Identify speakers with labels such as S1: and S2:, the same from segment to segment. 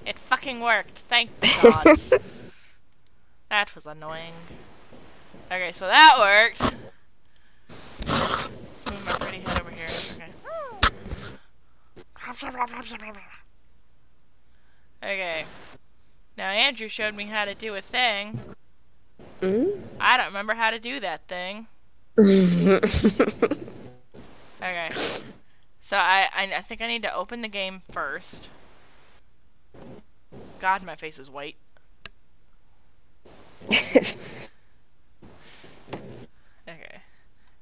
S1: It fucking worked. Thank the gods. That was annoying. Okay, so that worked. Let's move my pretty head over here. Okay. Okay. Now Andrew showed me how to do a thing. I don't remember how to do that thing. Okay. So I think I need to open the game first. God, my face is white. Okay.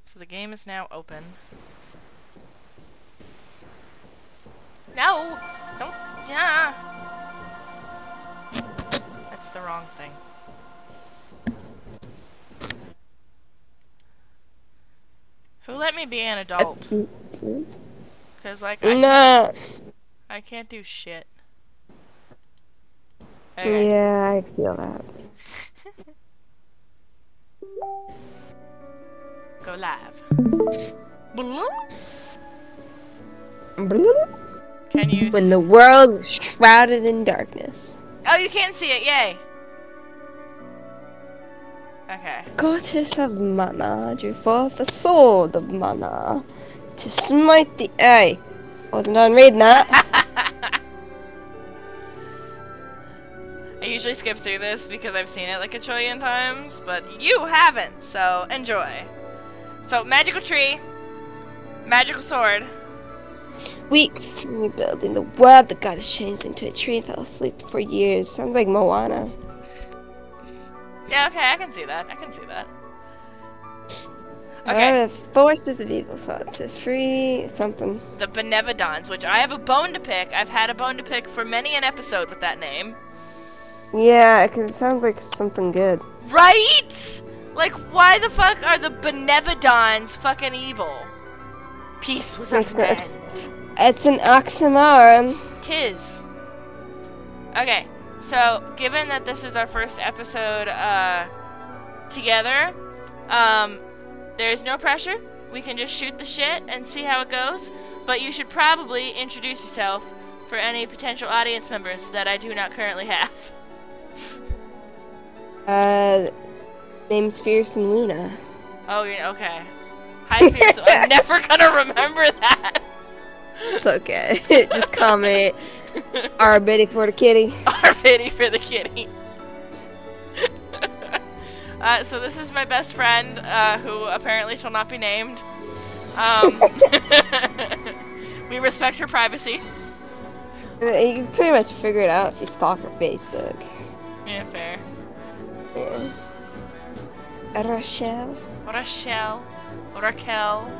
S1: So the game is now open. No! Don't... Yeah! That's the wrong thing. Who let me be an adult? Cause like I can't do shit. Okay.
S2: Yeah, I feel that.
S1: Go live. Can you?
S2: When the world was shrouded in darkness.
S1: Oh, you can't see it. Yay. Okay.
S2: Goddess of mana, drew forth the sword of mana to smite the. Hey, wasn't done reading that.
S1: I usually skip through this because I've seen it like a trillion times, but you haven't, so enjoy. So, magical tree, magical sword.
S2: Weak from rebuilding the world, the goddess changed into a tree and fell asleep for years. Sounds like Moana.
S1: Yeah, okay, I can see that. I can see that. Okay.
S2: The forces of evil sought to free something.
S1: The Benevodons, which I have a bone to pick. I've had a bone to pick for many an episode with that name.
S2: Yeah, because it sounds like something good.
S1: Right? Like, why the fuck are the Benevodons fucking evil? Peace was our friend.
S2: It's an oxymoron.
S1: Tis. Okay, so given that this is our first episode together, there's no pressure. We can just shoot the shit and see how it goes. But you should probably introduce yourself for any potential audience members that I do not currently have.
S2: Name's Fearsome Luna.
S1: Oh, you're okay. Hi, Fearsome. I'm never gonna remember that.
S2: It's okay. Just call me our Biddy for the kitty.
S1: Our Biddy for the kitty. So this is my best friend, who apparently shall not be named. We respect her privacy.
S2: You can pretty much figure it out if you stalk her Facebook.
S1: Yeah, fair.
S2: Yeah. Rochelle.
S1: Rochelle. Raquel.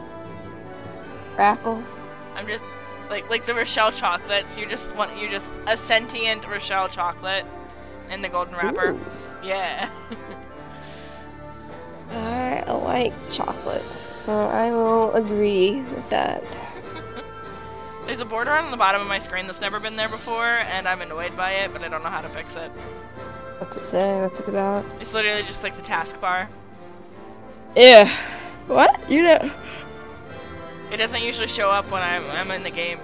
S2: Rackle.
S1: I'm just like the Rochelle chocolates. You just a sentient Rochelle chocolate in the golden wrapper.
S2: Ooh.
S1: Yeah.
S2: I like chocolates, so I will agree with that.
S1: There's a border on the bottom of my screen that's never been there before, and I'm annoyed by it, but I don't know how to fix it.
S2: What's it say? What's it about?
S1: It's literally just like the taskbar.
S2: Yeah. What? You know?
S1: It doesn't usually show up when I'm in the game.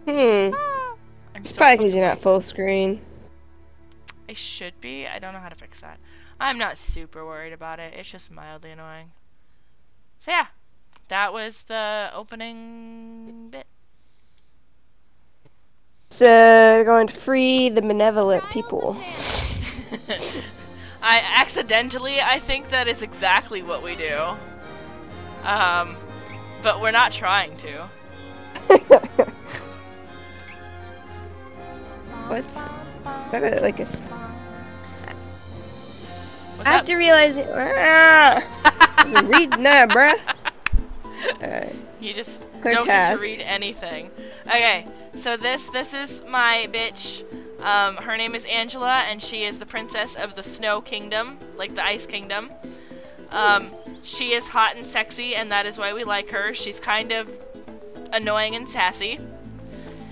S2: It's probably because you're not full screen.
S1: I should be. I don't know how to fix that. I'm not super worried about it. It's just mildly annoying. So yeah, that was the opening bit.
S2: So we're going to free the benevolent people.
S1: I think that is exactly what we do. But we're not trying to.
S2: What's that? Like a.
S1: What's
S2: After realizing, wasn't reading that, bruh.
S1: You just
S2: Sir
S1: don't get to
S2: Task.
S1: read anything. Okay, so this is my bitch. Her name is Angela, and she is the princess of the Snow Kingdom, like the Ice Kingdom. She is hot and sexy, and that is why we like her. She's kind of annoying and sassy.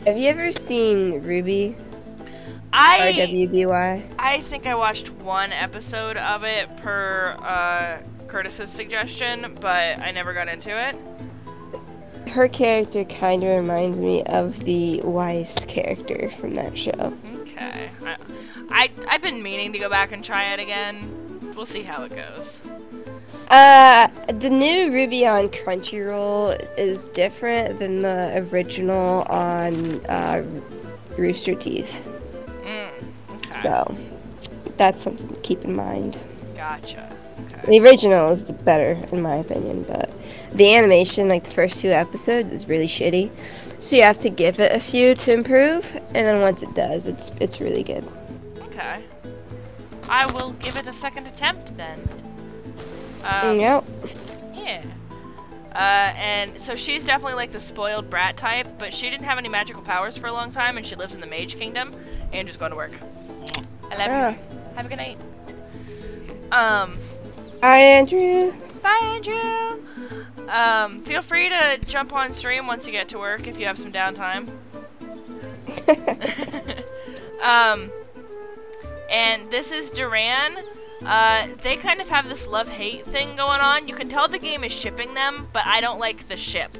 S2: Have you ever seen Ruby? RWBY?
S1: I think I watched one episode of it per Curtis's suggestion, but I never got into it.
S2: Her character kind of reminds me of the Weiss character from that show.
S1: I've been meaning to go back and try it again. We'll see how it goes.
S2: The new Ruby on Crunchyroll is different than the original on Rooster Teeth.
S1: Okay.
S2: So, that's something to keep in mind.
S1: Gotcha. Okay.
S2: The original is the better, in my opinion, but the animation, like the first 2 episodes, is really shitty. So you have to give it a few to improve, and then once it does, it's really good.
S1: Okay. I will give it a second attempt then.
S2: Yep.
S1: Yeah. And so she's definitely like the spoiled brat type, but she didn't have any magical powers for a long time, and she lives in the Mage Kingdom. And just going to work. I love you. Have a good night.
S2: Hi, Andrew.
S1: Bye, Andrew. Feel free to jump on stream once you get to work if you have some downtime. And this is Duran. They kind of have this love-hate thing going on. You can tell the game is shipping them, but I don't like the ship.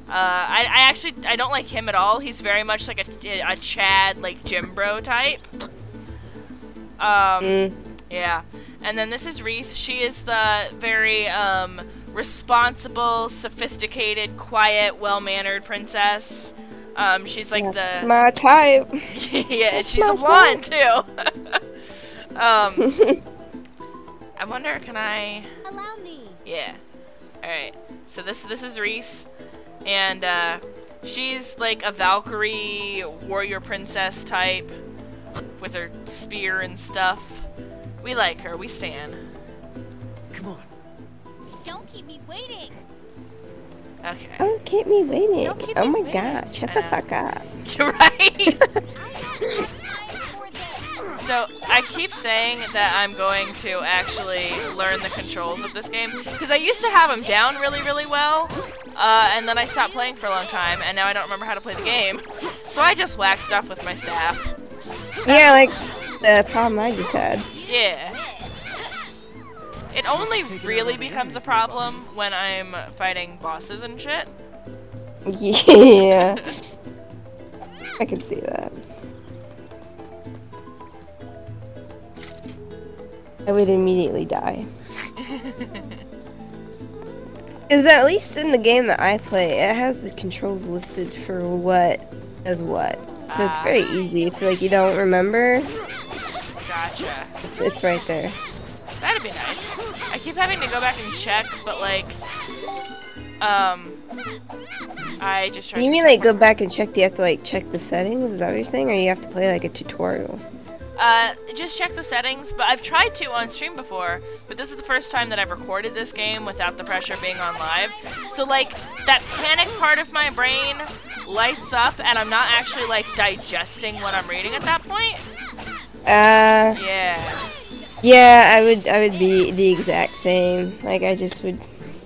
S1: I don't like him at all. He's very much like a Chad, like, gym bro type. Yeah. And then this is Reese. She is the very, responsible, sophisticated, quiet, well-mannered princess. She's like
S2: That's my type.
S1: Yeah,
S2: That's
S1: she's a blonde, too. I wonder, can I...
S3: Allow me.
S1: Yeah. Alright. So this is Reese. And, she's like a Valkyrie warrior princess type. With her spear and stuff. We like her. We stan.
S4: Come on.
S3: Don't keep me waiting.
S1: Okay.
S2: Don't keep me waiting.
S1: Don't keep
S2: Oh
S1: me
S2: my
S1: waiting.
S2: god, shut the fuck up.
S1: You're right.
S3: For this.
S1: So, I keep saying that I'm going to actually learn the controls of this game. Because I used to have them down really, really well. And then I stopped playing for a long time. And now I don't remember how to play the game. So I just whack stuff with my staff.
S2: Yeah, like the problem I just had.
S1: Yeah. It only really becomes a problem when I'm fighting bosses and shit.
S2: Yeah. I can see that. I would immediately die. Because at least in the game that I play, it has the controls listed for what does what. So it's very easy if like you don't remember.
S1: Gotcha.
S2: It's right there.
S1: That'd be nice. I keep having to go back and check, but like, I just try.
S2: You mean like go back and check? Do you have to like check the settings? Is that what you're saying, or you have to play like a tutorial?
S1: Just check the settings, but I've tried to on stream before, but this is the first time that I've recorded this game without the pressure of being on live. So like, that panic part of my brain lights up, and I'm not actually like digesting what I'm reading at that point.
S2: Yeah. Yeah, I would be the exact same. Like, I just would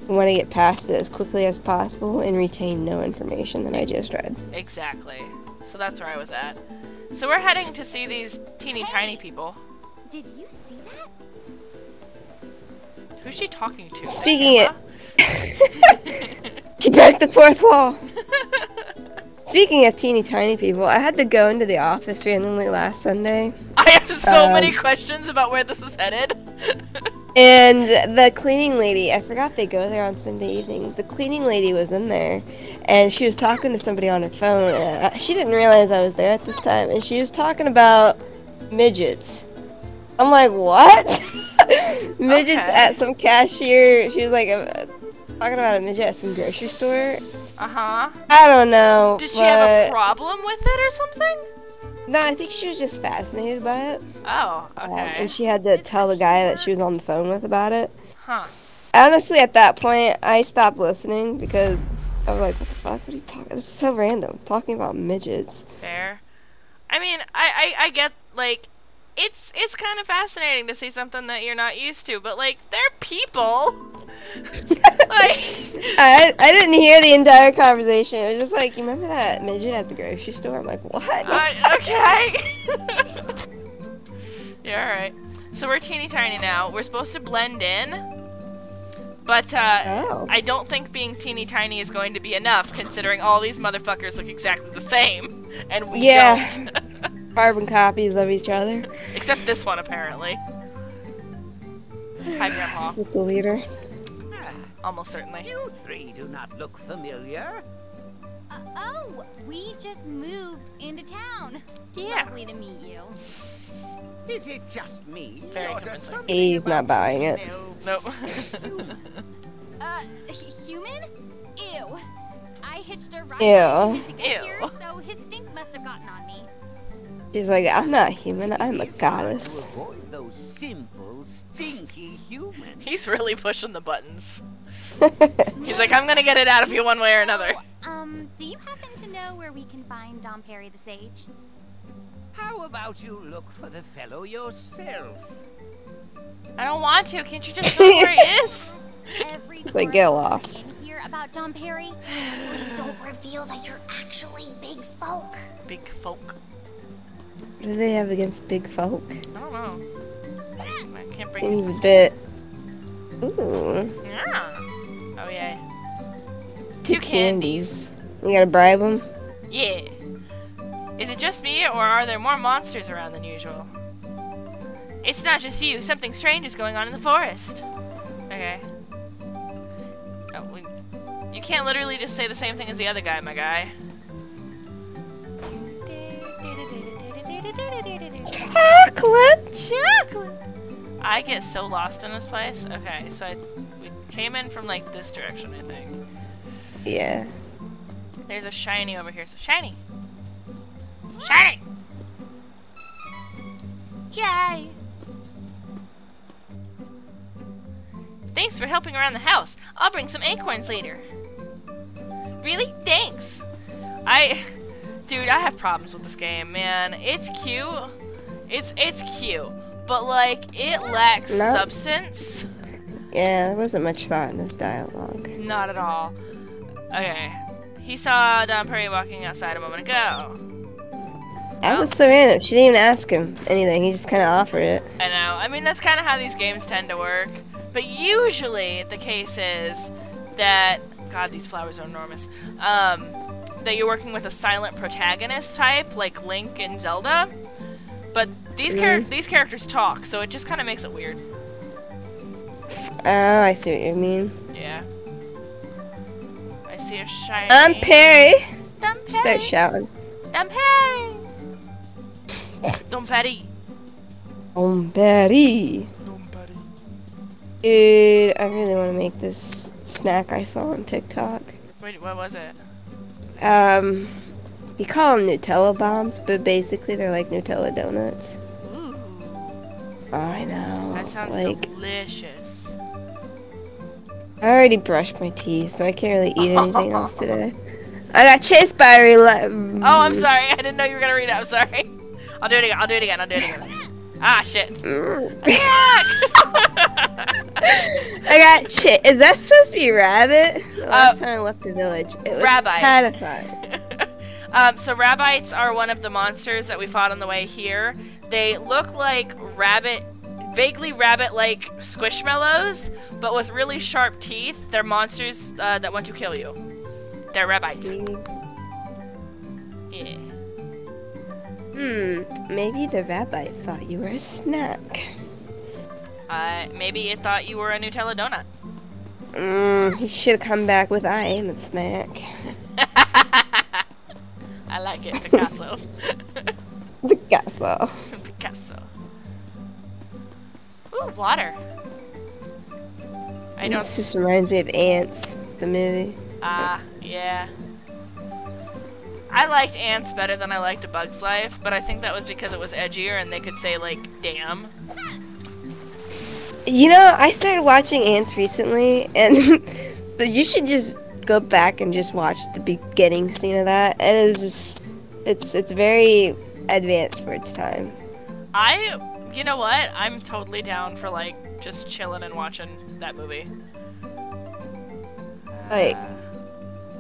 S2: want to get past it as quickly as possible and retain no information that I just read.
S1: Exactly. So that's where I was at. So we're heading to see these teeny tiny people.
S3: Did you see that?
S1: Who's she talking to?
S2: Speaking it. She broke the fourth wall. Speaking of teeny tiny people, I had to go into the office randomly last Sunday.
S1: I have so many questions about where this is headed.
S2: And the cleaning lady, I forgot they go there on Sunday evenings. The cleaning lady was in there, and she was talking to somebody on her phone. And she didn't realize I was there at this time, and she was talking about midgets. I'm like, what? Midgets at some cashier. She was like talking about a midget at some grocery store.
S1: Uh-huh.
S2: I don't know.
S1: Did she have a problem with it or something?
S2: No, I think she was just fascinated by it.
S1: Oh, okay.
S2: And she had to tell the guy that she was on the phone with about it.
S1: Huh.
S2: Honestly, at that point, I stopped listening because I was like, what the fuck? What are you talking? This is so random. Talking about midgets.
S1: Fair. I mean, I get, like, it's kind of fascinating to see something that you're not used to, but, like, they're people. Like,
S2: I didn't hear the entire conversation. It was just like, you remember that midget at the grocery store? I'm like, what?
S1: Okay. Yeah, alright. So we're teeny tiny now. We're supposed to blend in. But, I don't think being teeny tiny is going to be enough, considering all these motherfuckers look exactly the same. And we don't.
S2: carbon copies of each other.
S1: Except this one, apparently. Hi, Grandpa.
S2: This is the leader.
S1: Almost certainly.
S4: You three do not look familiar.
S3: Oh, we just moved into town.
S1: Yeah.
S3: Lovely to meet you.
S4: Is it just me?
S1: Very
S4: or does
S1: convincing.
S4: something
S2: He's not
S4: about
S2: buying
S4: you
S2: it.
S4: smell
S1: Nope.
S3: Human? Ew. I hitched a ride
S2: Ew.
S3: to get
S1: Ew.
S3: here, so his stink must have gotten on me.
S2: She's like, I'm not human, I'm a
S4: It's hard
S2: goddess.
S4: To avoid those simple, stinky humans.
S1: He's really pushing the buttons. He's like, I'm gonna get it out of you one way or another.
S3: Do you happen to know where we can find Domperi the Sage?
S4: How about you look for the fellow yourself?
S1: I don't want to. Can't you just tell me where he is?
S3: Every
S2: It's like, get lost.
S3: in here about Domperi, please don't reveal that you're actually big folk.
S1: Big folk.
S2: What do they have against big folk?
S1: I don't know. I can't bring
S2: Seems
S1: these.
S2: a bit... Ooh.
S1: Yeah. Oh, yeah. Two candies.
S2: You gotta bribe them?
S1: Yeah. Is it just me, or are there more monsters around than usual? It's not just you. Something strange is going on in the forest. Okay. Oh, you can't literally just say the same thing as the other guy, my guy.
S2: Chocolate!
S1: Chocolate! I get so lost in this place. Okay, so we came in from, like, this direction, I think.
S2: Yeah.
S1: There's a shiny over here, so shiny! Shiny! Yay! Thanks for helping around the house. I'll bring some acorns later. Really? Thanks! Dude, I have problems with this game, man. It's cute. It's cute. But, like, it lacks
S2: Nope.
S1: substance.
S2: Yeah, there wasn't much thought in this dialogue.
S1: Not at all. Okay. He saw Domperi walking outside a moment ago.
S2: That was so random. She didn't even ask him anything. He just kind of offered it.
S1: I know. I mean, that's kind of how these games tend to work. But usually, the case is that... God, these flowers are enormous. That you're working with a silent protagonist type, like Link and Zelda. But these these characters talk, so it just kind of makes it weird.
S2: Oh, I see what you mean.
S1: Yeah. I see a shiny...
S2: Domperi!
S1: Domperi!
S2: Start shouting.
S1: Domperi! Domperi!
S2: Domperi!
S1: Domperi.
S2: Dude, I really want to make this snack I saw on TikTok.
S1: Wait, what was it?
S2: You call them Nutella bombs, but basically they're like Nutella donuts.
S1: Ooh.
S2: I know.
S1: That sounds
S2: like,
S1: delicious.
S2: I already brushed my teeth, so I can't really eat anything else today. I got chased by a
S1: Oh, I'm sorry. I didn't know you were gonna read it. I'm sorry. I'll do it again. I'll do it again. I'll do it again. Ah, shit. Attack!
S2: I got Is that supposed to be rabbit? The last time I left the village, it was
S1: Rabbite.
S2: Catified.
S1: So rabbites are one of the monsters that we fought on the way here. They look like vaguely rabbit-like squishmallows, but with really sharp teeth. They're monsters that want to kill you. They're rabbites. Yeah.
S2: Maybe the rabbit thought you were a snack.
S1: Maybe it thought you were a Nutella donut.
S2: He should have come back with I am a snack.
S1: I like it, Picasso.
S2: Picasso.
S1: Picasso. Ooh, water.
S2: This just reminds me of Ants, the movie.
S1: Yeah. I liked Ants better than I liked A Bug's Life, but I think that was because it was edgier and they could say, like, damn.
S2: You know, I started watching Ants recently, and but you should just go back and just watch the beginning scene of that. It is just, it's very advanced for its time.
S1: You know what? I'm totally down for, like, just chilling and watching that movie.
S2: Like,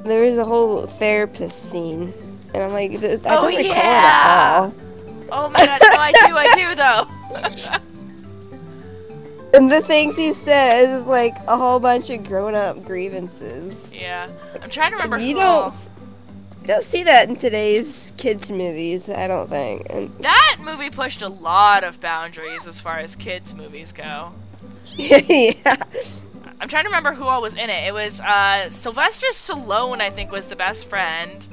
S2: there is a whole therapist scene, and I'm like, I don't recall it at all.
S1: Oh my god, no, I do though.
S2: And the things he says is like a whole bunch of grown-up grievances.
S1: Yeah, I'm trying to remember
S2: You
S1: who
S2: don't don't see that in today's kids movies, I don't think. And
S1: That movie pushed a lot of boundaries as far as kids movies go.
S2: yeah.
S1: I'm trying to remember who all was in it. It was Sylvester Stallone, I think, was the best friend.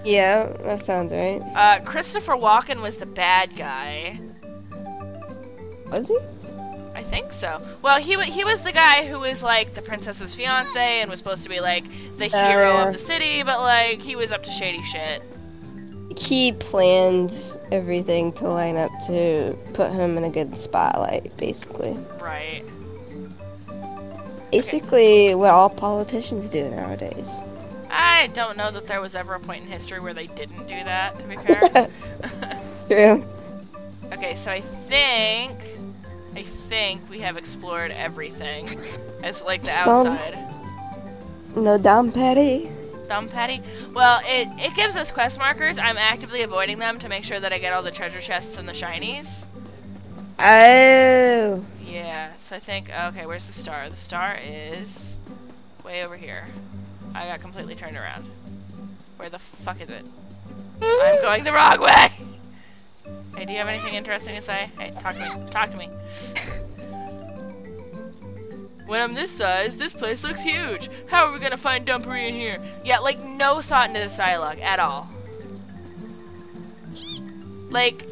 S2: Yeah, that sounds right.
S1: Christopher Walken was the bad guy.
S2: Was he?
S1: I think so. Well, he was the guy who was like the princess's fiance and was supposed to be like the hero of the city, but like he was up to shady shit.
S2: He planned everything to line up to put him in a good spotlight, basically.
S1: Right.
S2: Basically, what all politicians do nowadays.
S1: I don't know that there was ever a point in history where they didn't do that, to be fair.
S2: True.
S1: Okay, so I think we have explored everything as like the outside.
S2: No Domperi.
S1: Domperi? Well, it gives us quest markers. I'm actively avoiding them to make sure that I get all the treasure chests and the shinies.
S2: Oh.
S1: Yeah, so I think, okay, where's the star? The star is way over here. I got completely turned around. Where the fuck is it? I'm going the wrong way! Hey, do you have anything interesting to say? Hey, talk to me. Talk to me. When I'm this size, this place looks huge. How are we gonna find Domperi in here? Yeah, like, no thought into this dialogue at all. Like,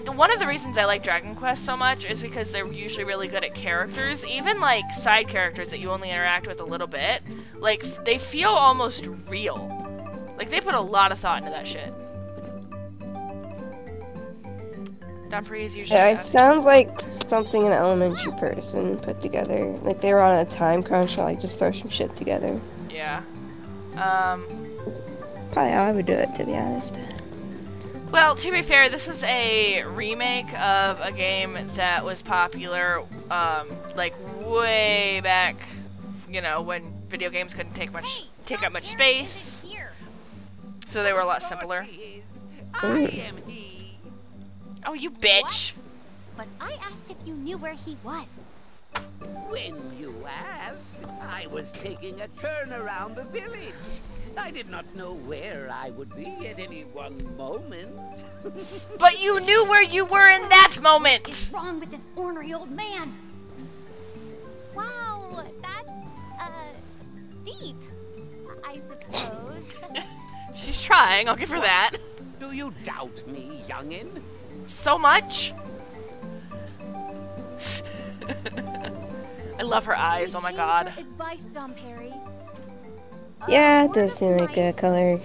S1: one of the reasons I like Dragon Quest so much is because they're usually really good at characters. Even, like, side characters that you only interact with a little bit. Like, they feel almost real. Like, they put a lot of thought into that shit. Domperi is usually...
S2: Yeah, it sounds like something an elementary person put together. Like they were on a time crunch to like just throw some shit together.
S1: Yeah.
S2: It's probably how I would do it, to be honest.
S1: Well, to be fair, this is a remake of a game that was popular, like way back, you know, when video games couldn't take up much space. So they were a lot simpler. Oh, you bitch!
S3: But I asked if you knew where he was.
S4: When you asked, I was taking a turn around the village. I did not know where I would be at any one moment.
S1: But you knew where you were in that moment!
S3: What's wrong with this ornery old man? Wow, that's, deep, I suppose.
S1: She's trying, I'll give her that.
S4: Do you doubt me, youngin'?
S1: So much? I love her eyes, oh my god.
S3: Advice, Domperi.
S2: Yeah, it does seem like a color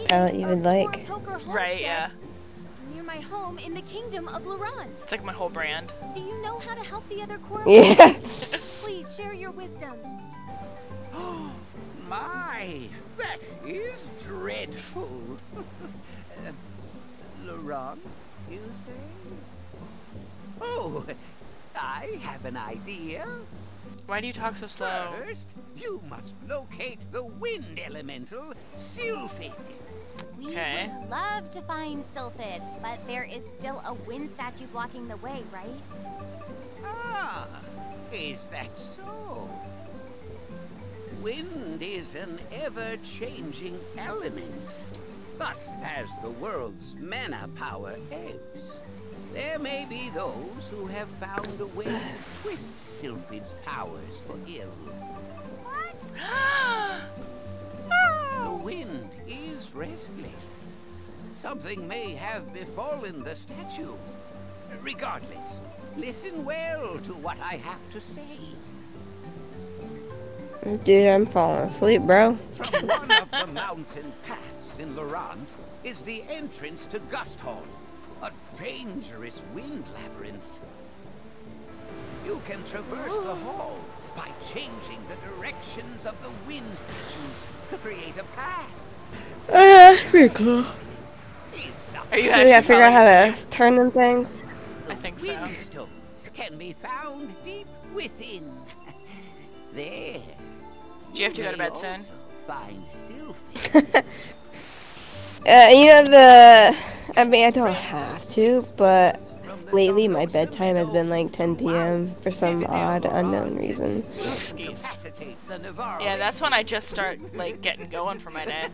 S2: palette you would like.
S1: Right, yeah.
S3: Near my home in the kingdom of Laurent.
S1: It's like my whole brand.
S3: Do you know how to help the other Koropokkur?
S2: Yeah.
S3: Please share your wisdom.
S4: My, that is dreadful. Laurent, you say? Oh, I have an idea.
S1: Why do you talk so slow?
S4: First, you must locate the wind elemental, Sylphid.
S3: We
S1: Okay.
S3: would love to find Sylphid, but there is still a wind statue blocking the way, right?
S4: Ah, is that so? Wind is an ever-changing element. But as the world's mana power ebbs, there may be those who have found a way to twist Sylphid's powers for ill.
S3: What?
S4: The wind is restless. Something may have befallen the statue. Regardless, listen well to what I have to say.
S2: Dude, I'm falling asleep, bro.
S4: From one of the mountain paths in Laurent is the entrance to Gusthall, a dangerous wind labyrinth. You can traverse the hall by changing the directions of the wind statues to create a path.
S2: That's pretty cool.
S1: Are you
S2: So we gotta
S1: actually
S2: figure out how
S1: falling
S2: to turn them things.
S1: I think so.
S4: Windstone can be found deep within. There.
S1: Do you have to go to bed soon?
S4: Also find Sylphid.
S2: You know I mean, I don't have to, but lately my bedtime has been like 10 p.m. for some odd unknown reason.
S1: Oofskies. Yeah, that's when I just start like getting going for my day.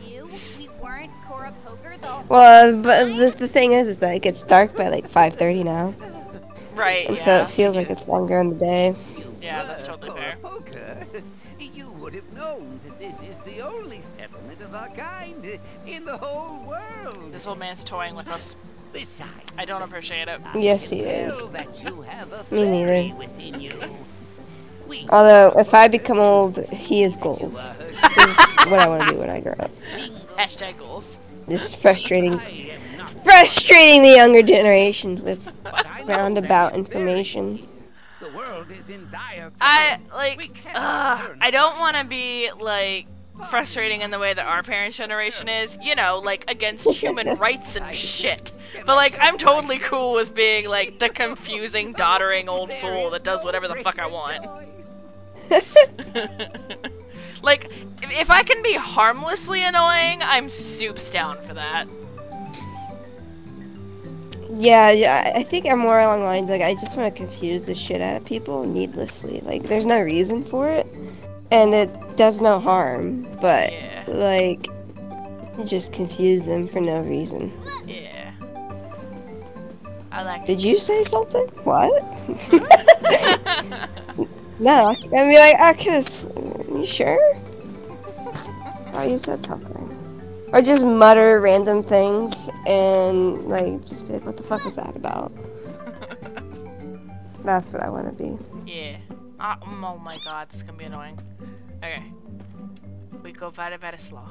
S3: You? We weren't Koropokkur the whole
S2: Well, but the thing is that it gets dark by like 5:30 now.
S1: Right,
S2: And
S1: yeah.
S2: so it feels like it's longer in the day.
S1: Yeah, that's totally fair.
S4: Koropokkur, you would have known that this is the only settlement of our kind in the whole world.
S1: This old man's toying with us.
S4: Besides,
S1: I don't appreciate it.
S2: Yes, he
S4: tell
S2: is.
S4: that you have a
S2: Me
S4: fairy
S2: neither.
S4: within you. We
S2: Although, if I become old, he is goals. This is what I want to do when I grow up.
S1: Hashtag goals.
S2: Just frustrating the younger generations with roundabout information.
S4: The world is in dire
S1: I
S4: peril.
S1: like.
S4: We cannot turn
S1: I don't want to be like frustrating in the way that our parents' generation is. You know, like against human rights and shit. But like, I'm totally cool with being like the confusing, doddering old fool that does whatever the fuck I want. Like, if I can be harmlessly annoying, I'm soups down for that.
S2: Yeah, I think I'm more along the lines like I just want to confuse the shit out of people needlessly. Like, there's no reason for it, and it does no harm. But
S1: Yeah.
S2: like, just confuse them for no reason.
S1: Yeah. I like it.
S2: Did you say something? What? No, I mean, like, I could have. You sure? Oh, you said something. Or just mutter random things and, like, just be like, what the fuck was that about? That's what I want to be.
S1: Yeah. Oh my god, this is gonna be annoying. Okay. We go very slow.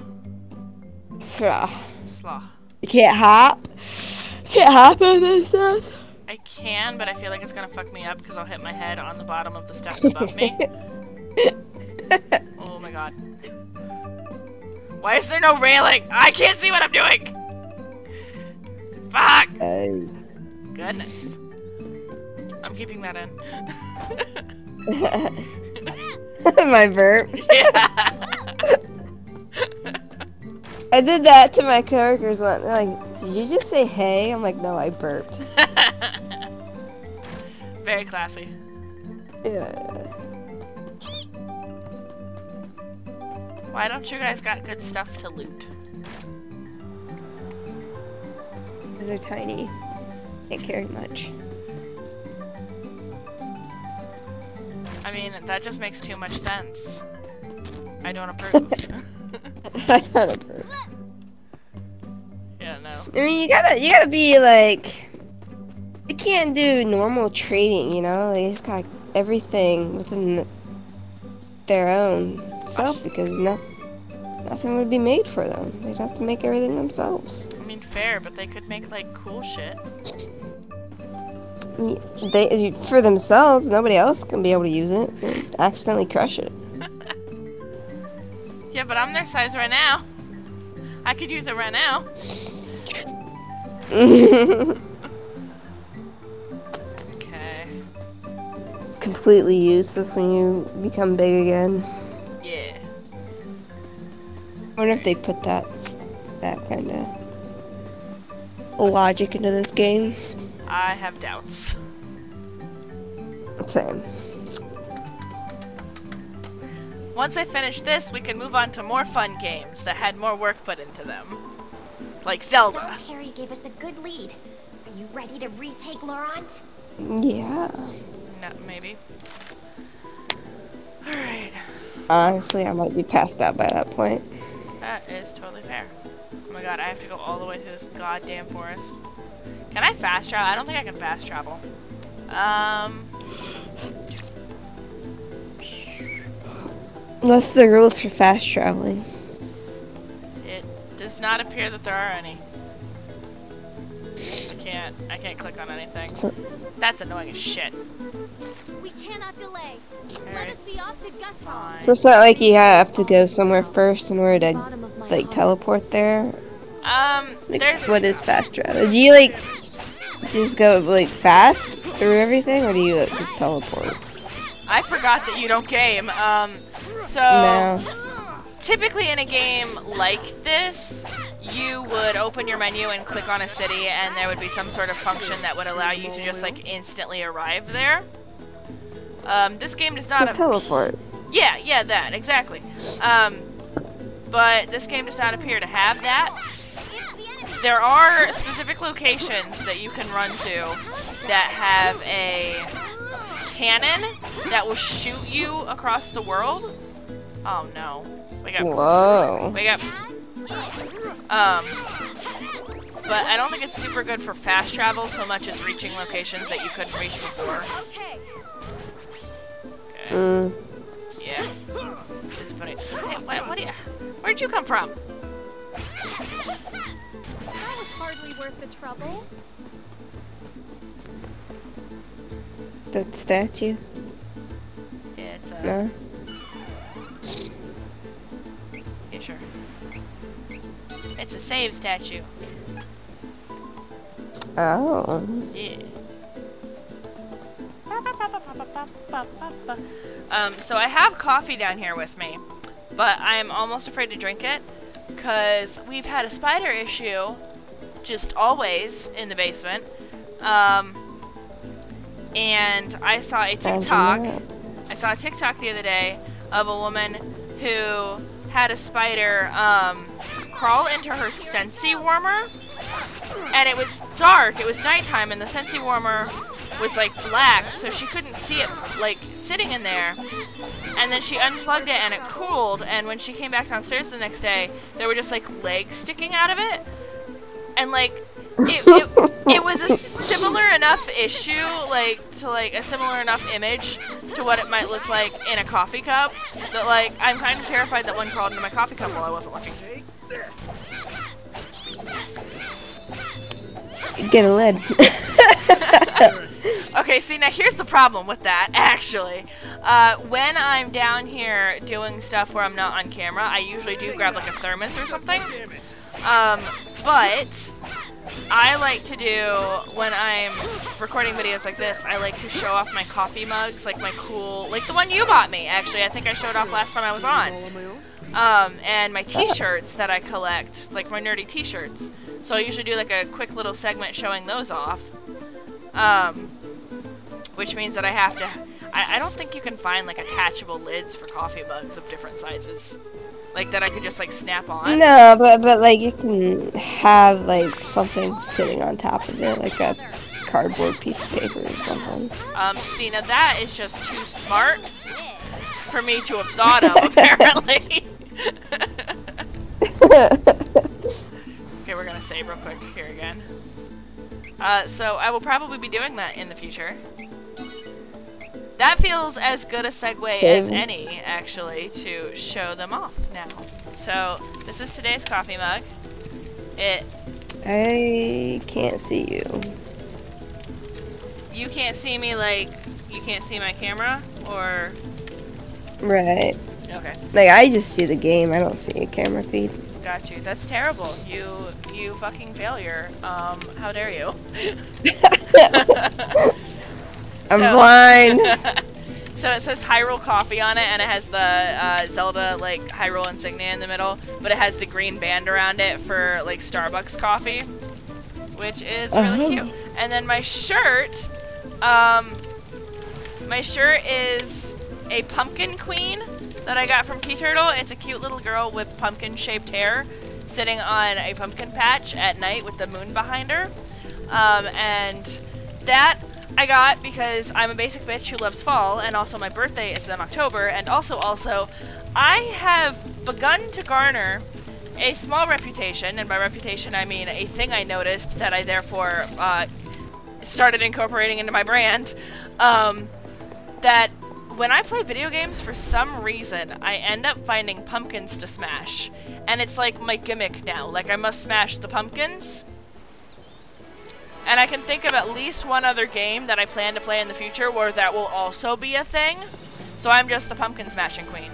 S2: So,
S1: Slow.
S2: you can't hop? Can't hop on this stuff?
S1: I can, but I feel like it's gonna fuck me up because I'll hit my head on the bottom of the steps above me. Oh my god. Why is there no railing? I can't see what I'm doing! Fuck!
S2: Hey.
S1: Goodness. I'm keeping that in.
S2: My burp.
S1: Yeah.
S2: I did that to my coworkers once. They're like, did you just say hey? I'm like, no, I burped.
S1: Very classy.
S2: Yeah.
S1: Why don't you guys got good stuff to loot?
S2: Because they're tiny. Can't carry much.
S1: I mean, that just makes too much sense. I don't approve.
S2: I don't approve.
S1: Yeah, no.
S2: I mean, you gotta be like, you can't do normal trading, you know? They just got everything within their own self because nothing would be made for them. They'd have to make everything themselves.
S1: I mean, fair, but they could make like cool shit.
S2: I mean, they for themselves, nobody else can be able to use it and accidentally crush it.
S1: Yeah, but I'm their size right now. I could use it right now. Okay.
S2: Completely useless when you become big again.
S1: Yeah.
S2: I wonder if they put that kind of logic into this game.
S1: I have doubts.
S2: Same.
S1: Once I finish this, we can move on to more fun games that had more work put into them. Like Zelda.
S3: Domperi gave us a good lead. Are you ready to retake Laurent?
S2: Yeah.
S1: No, maybe. Alright.
S2: Honestly, I might be passed out by that point.
S1: That is totally fair. Oh my god, I have to go all the way through this goddamn forest. Can I fast travel? I don't think I can fast travel.
S2: What's the rules for fast traveling?
S1: It does not appear that there are any. I can't click on anything.
S2: So,
S1: That's annoying as shit.
S3: We cannot delay. Let
S1: Alright.
S3: us be off to Guston.
S1: Fine.
S2: so it's not like you have to go somewhere first in order to, like, teleport there? Like,
S1: There's
S2: what is fast travel? Do you, like, just go, like, fast through everything, or do you just teleport?
S1: I forgot that you don't game. So
S2: No.
S1: typically in a game like this, you would open your menu and click on a city, and there would be some sort of function that would allow you to just like instantly arrive there. This game does not
S2: teleport.
S1: Yeah, that exactly. But this game does not appear to have that. There are specific locations that you can run to that have a cannon that will shoot you across the world. Oh no. Wake up.
S2: Whoa.
S1: Wake up. But I don't think it's super good for fast travel so much as reaching locations that you couldn't reach before. Okay. Yeah. This is funny. Hey, where'd you come from?
S3: That was hardly worth the trouble.
S2: The statue?
S1: Yeah, it's
S2: No.
S1: Yeah, sure. It's a save statue.
S2: Oh.
S1: Yeah. So I have coffee down here with me, but I'm almost afraid to drink it because we've had a spider issue just always in the basement. And I saw a TikTok. I saw a TikTok the other day of a woman who had a spider crawl into her Scentsy warmer, and it was dark. It was nighttime, and the Scentsy warmer was like black, so she couldn't see it like sitting in there. And then she unplugged it, and it cooled. And when she came back downstairs the next day, there were just like legs sticking out of it, and like it was a similar enough issue, like to like a similar enough image to what it might look like in a coffee cup, that like I'm kind of terrified that one crawled into my coffee cup while I wasn't looking.
S2: Get a lid.
S1: Okay, see, now here's the problem with that, actually. When I'm down here doing stuff where I'm not on camera, I usually do grab like a thermos or something. But I like to do, when I'm recording videos like this, I like to show off my coffee mugs, like my cool, like the one you bought me, actually. I think I showed off last time I was on. And my t-shirts that I collect, like my nerdy t-shirts. So I usually do like a quick little segment showing those off. Which means that I have to, I don't think you can find like attachable lids for coffee mugs of different sizes. Like that I could just like snap on.
S2: No, but like you can have like something sitting on top of it, like a cardboard piece of paper or something.
S1: See, now that is just too smart for me to have thought of, apparently. Okay, we're gonna save real quick here again. So I will probably be doing that in the future. That feels as good a segue as any, actually, to show them off now. So, this is today's coffee mug.
S2: I can't see you.
S1: You can't see me, like, you can't see my camera, or?
S2: Right.
S1: Okay.
S2: Like, I just see the game, I don't see a camera feed.
S1: Got you. That's terrible. You fucking failure. How dare you?
S2: I'm blind.
S1: So it says Hyrule Coffee on it, and it has the Zelda like Hyrule insignia in the middle, but it has the green band around it for like Starbucks coffee, which is really cute. And then my shirt is a pumpkin queen that I got from Key Turtle. It's a cute little girl with pumpkin-shaped hair sitting on a pumpkin patch at night with the moon behind her. And that I got because I'm a basic bitch who loves fall, and also my birthday is in October, and also, I have begun to garner a small reputation, and by reputation I mean a thing I noticed that I therefore started incorporating into my brand, that when I play video games, for some reason, I end up finding pumpkins to smash. And it's like my gimmick now, like I must smash the pumpkins. And I can think of at least one other game that I plan to play in the future where that will also be a thing. So I'm just the pumpkin smashing queen.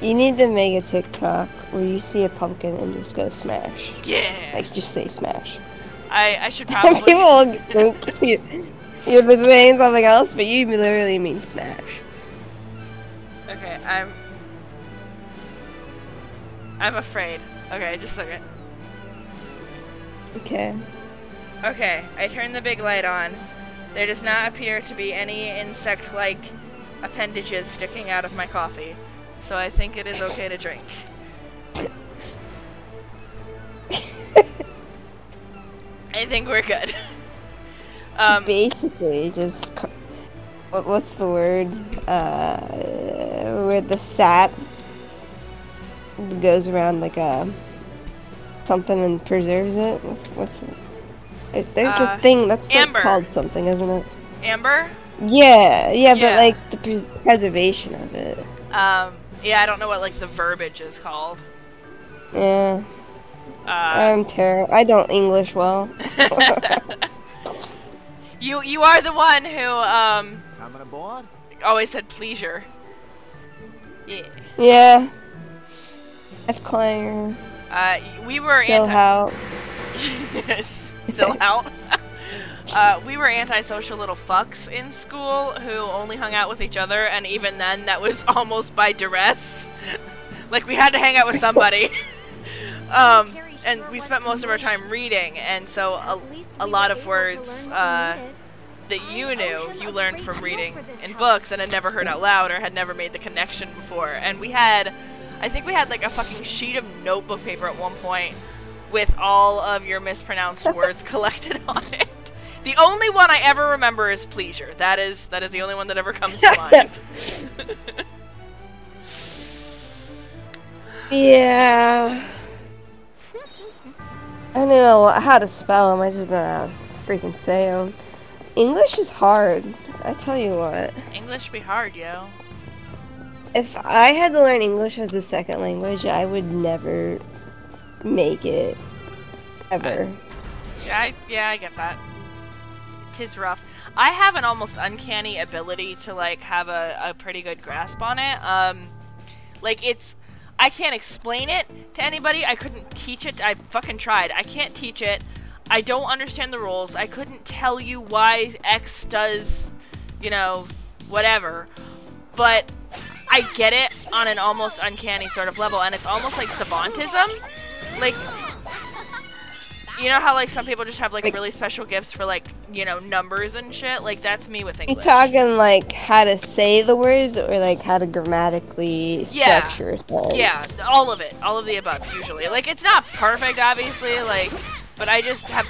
S2: You need to make a TikTok where you see a pumpkin and just go smash.
S1: Yeah.
S2: Like, just say smash.
S1: I should probably...
S2: People will think you're saying something else, but you literally mean smash.
S1: Okay, I'm I'm afraid. Okay, just a second.
S2: Okay.
S1: Okay, I turned the big light on. There does not appear to be any insect-like appendages sticking out of my coffee, so I think it is okay to drink. I think we're good.
S2: Basically, just what's the word? Where the sap goes around like a something and preserves it. What's there's a thing that's like called something, isn't it?
S1: Amber?
S2: Yeah, but like the preservation of it.
S1: Yeah, I don't know what like the verbiage is called.
S2: Yeah. I'm terrible. I don't English well.
S1: You are the one who
S5: Coming aboard?
S1: always said pleasure. Yeah.
S2: Yeah. F. Clanger.
S1: We were
S2: Still out.
S1: Still out. We were antisocial little fucks in school who only hung out with each other, and even then, that was almost by duress. Like, we had to hang out with somebody. And we spent most of our time reading, and so a lot of words that you knew, you learned from reading in books and had never heard out loud or had never made the connection before. And we had, I think we had like a fucking sheet of notebook paper at one point with all of your mispronounced words collected on it. The only one I ever remember is pleasure. That is the only one that ever comes to mind.
S2: Yeah. I don't know how to spell them, I just don't know how to freaking say them. English is hard, I tell you what.
S1: English be hard, yo.
S2: If I had to learn English as a second language, I would never make it. Ever.
S1: I get that. 'Tis rough. I have an almost uncanny ability to, like, have a pretty good grasp on it. Like, I can't explain it to anybody. I couldn't teach it. I fucking tried. I can't teach it. I don't understand the rules. I couldn't tell you why X does, you know, whatever. But I get it on an almost uncanny sort of level, and it's almost like savantism. Like, you know how, like, some people just have, like really special gifts for, like, you know, numbers and shit? Like, that's me with English.
S2: You talking, like, how to say the words, or, like, how to grammatically structure things?
S1: Yeah, all of it. All of the above, usually. Like, it's not perfect, obviously, like, but I just have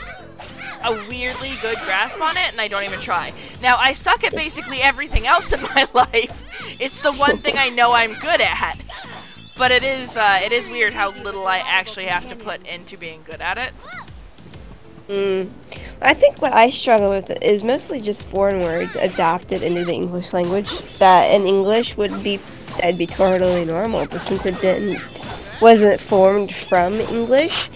S1: a weirdly good grasp on it, and I don't even try. Now, I suck at basically everything else in my life. It's the one thing I know I'm good at. But it is weird how little I actually have to put into being good at it.
S2: I think what I struggle with is mostly just foreign words adopted into the English language that in English that'd be totally normal, but since it wasn't formed from English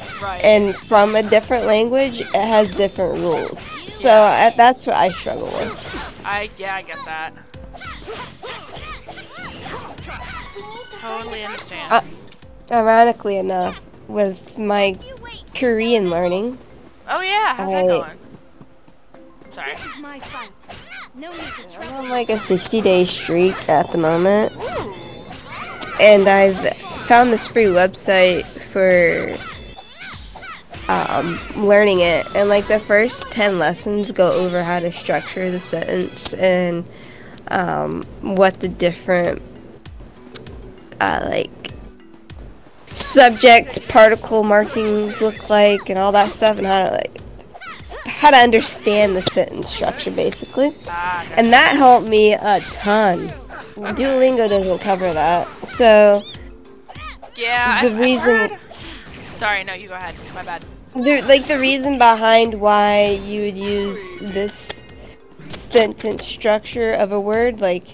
S2: and from a different language, it has different rules. So that's what I struggle with.
S1: I get that. Totally understand.
S2: Ironically enough, with my Korean learning.
S1: Oh yeah, how's that going? Sorry.
S2: I'm on like a 60-day streak at the moment. And I've found this free website for learning it. And like the first 10 lessons go over how to structure the sentence and what the different like subject particle markings look like and all that stuff, and how to understand the sentence structure basically. And that helped me a ton. Duolingo doesn't cover that, so
S1: yeah.
S2: The reason.
S1: Sorry, no, you go ahead. My bad.
S2: The reason behind why you would use this sentence structure of a word, like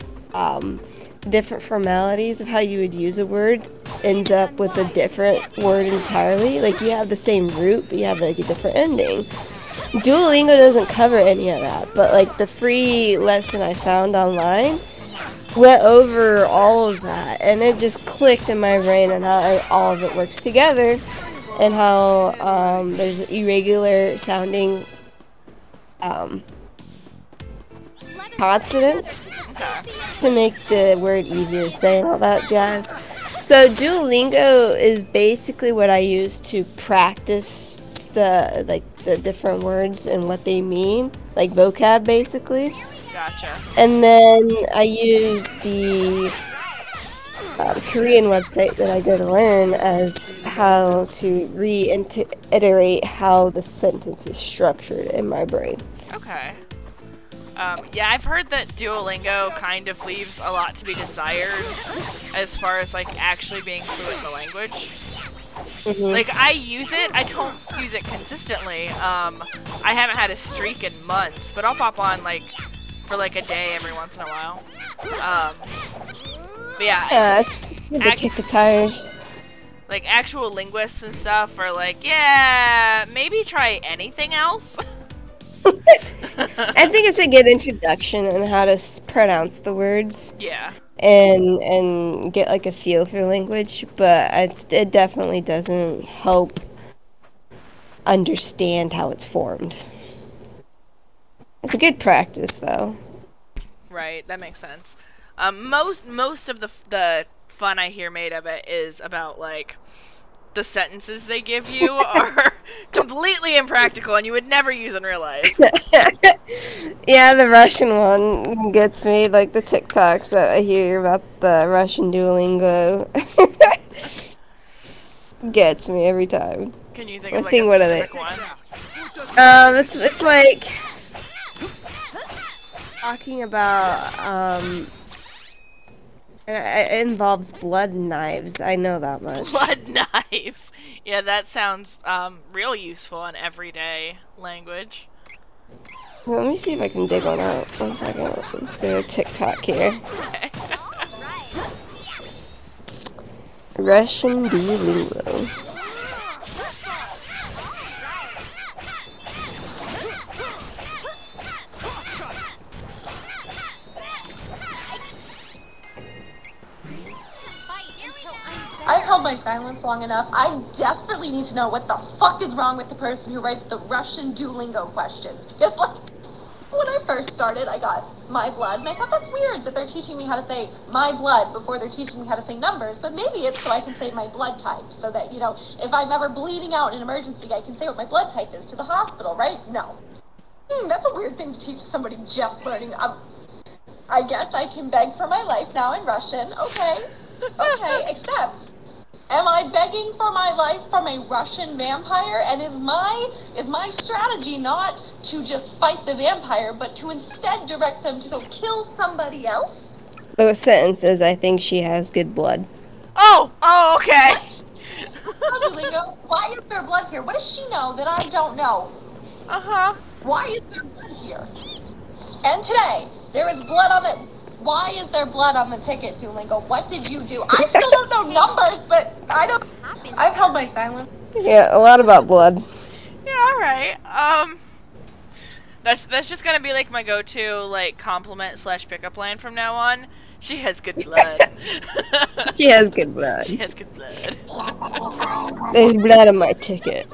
S2: different formalities of how you would use a word, ends up with a different word entirely. Like you have the same root, but you have like a different ending. Duolingo doesn't cover any of that, but like the free lesson I found online went over all of that, and it just clicked in my brain and how all of it works together, and how there's irregular sounding consonants to make the word easier to say and all that jazz. So Duolingo is basically what I use to practice the different words and what they mean, like vocab basically.
S1: Gotcha.
S2: And then I use the Korean website that I go to learn as how to reiterate how the sentence is structured in my brain.
S1: Okay. Yeah, I've heard that Duolingo kind of leaves a lot to be desired as far as, like, actually being fluent in the language.
S2: Mm-hmm.
S1: Like, I use it, I don't use it consistently. I haven't had a streak in months, but I'll pop on, like, for, like, a day every once in a while. But yeah.
S2: Yeah, it's good to kick the tires.
S1: Like, actual linguists and stuff are like, yeah, maybe try anything else.
S2: I think it's a good introduction on how to pronounce the words.
S1: Yeah.
S2: And get like a feel for the language, but it definitely doesn't help understand how it's formed. It's a good practice, though.
S1: Right, that makes sense. Most of the fun I hear made of it is about, like, the sentences they give you are completely impractical and you would never use in real life.
S2: Yeah, the Russian one gets me, like the TikToks that I hear about the Russian Duolingo. Gets me every time.
S1: Can you think of like a specific one?
S2: It's like talking about it involves blood and knives. I know that much.
S1: Blood knives. Yeah, that sounds real useful in everyday language.
S2: Let me see if I can dig one out. 1 second. Let's go to TikTok here.
S1: Okay.
S2: Russian Duolingo.
S5: I've held my silence long enough. I desperately need to know what the fuck is wrong with the person who writes the Russian Duolingo questions. Because, like, when I first started, I got my blood, and I thought that's weird that they're teaching me how to say my blood before they're teaching me how to say numbers, but maybe it's so I can say my blood type, so that, you know, if I'm ever bleeding out in an emergency, I can say what my blood type is to the hospital, right? No. That's a weird thing to teach somebody just learning. I guess I can beg for my life now in Russian. Okay. Okay, except, am I begging for my life from a Russian vampire? And is my strategy not to just fight the vampire, but to instead direct them to go kill somebody else?
S2: The sentence is, I think she has good blood.
S1: Oh, okay.
S5: Duolingo, why is there blood here? What does she know that I don't know?
S1: Uh-huh.
S5: Why is there blood here? And today, there is blood on the... Why is there blood on the ticket, Duolingo? What did you do? I still don't know numbers, but I don't... I've held my silence.
S2: Yeah, a lot about blood.
S1: Yeah, alright. That's just gonna be like my go-to, like, compliment / pickup line from now on. She has good blood.
S2: She has good blood.
S1: She has good blood.
S2: There's blood on my ticket.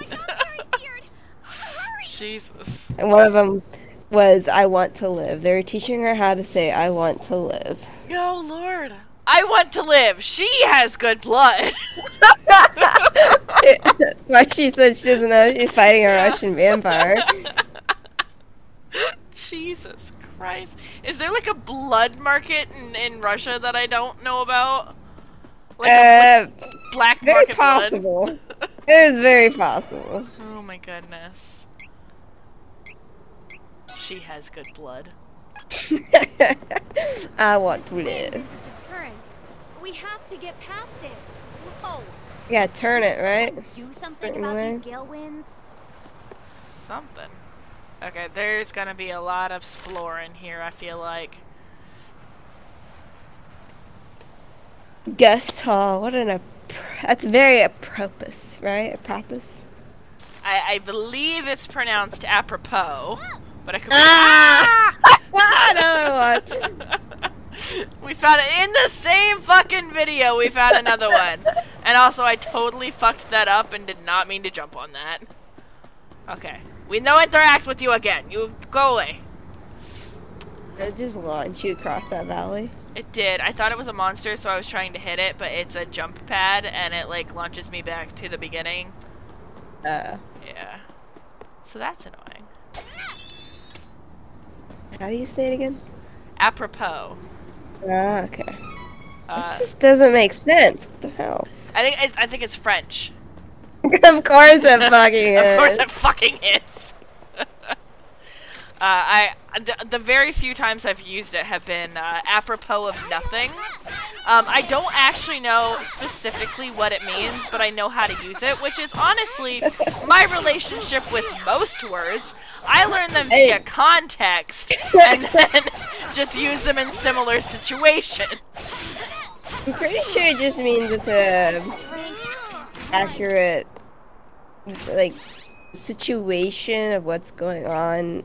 S1: Jesus.
S2: And one of them was, I want to live. They were teaching her how to say, I want to live.
S1: Oh, Lord. I want to live. She has good blood.
S2: But she said she doesn't know she's fighting a Russian vampire.
S1: Jesus Christ. Is there like a blood market in Russia that I don't know about? Like a black
S2: very
S1: market
S2: possible.
S1: blood?
S2: It is very possible.
S1: Oh my goodness. She has good blood.
S2: I want to live.
S3: It's a deterrent. We have to get past it. Whoa.
S2: Yeah, turn it, right?
S3: Do something
S2: Certain
S3: about
S2: way.
S3: these gale winds.
S1: Something. Okay, there's gonna be a lot of exploring here, I feel like.
S2: Gust Hall. What an that's very apropos, right? Apropos.
S1: I believe it's pronounced apropos, but I could be
S2: Another one.
S1: We found it in the same fucking video. We found another one. And also, I totally fucked that up and did not mean to jump on that. Okay. We no interact with you again. You go away.
S2: Just launch you across that valley.
S1: It did. I thought it was a monster, so I was trying to hit it, but it's a jump pad, and it, like, launches me back to the beginning. Yeah. So that's annoying.
S2: How do you say it again?
S1: Apropos.
S2: Oh, okay. This just doesn't make sense. What the hell?
S1: I think it's French.
S2: Of course it fucking is.
S1: Of course it fucking is. The very few times I've used it have been apropos of nothing. I don't actually know specifically what it means, but I know how to use it, which is honestly my relationship with most words. I learn them via context, and then just use them in similar situations.
S2: I'm pretty sure it just means it's a accurate, like, situation of what's going on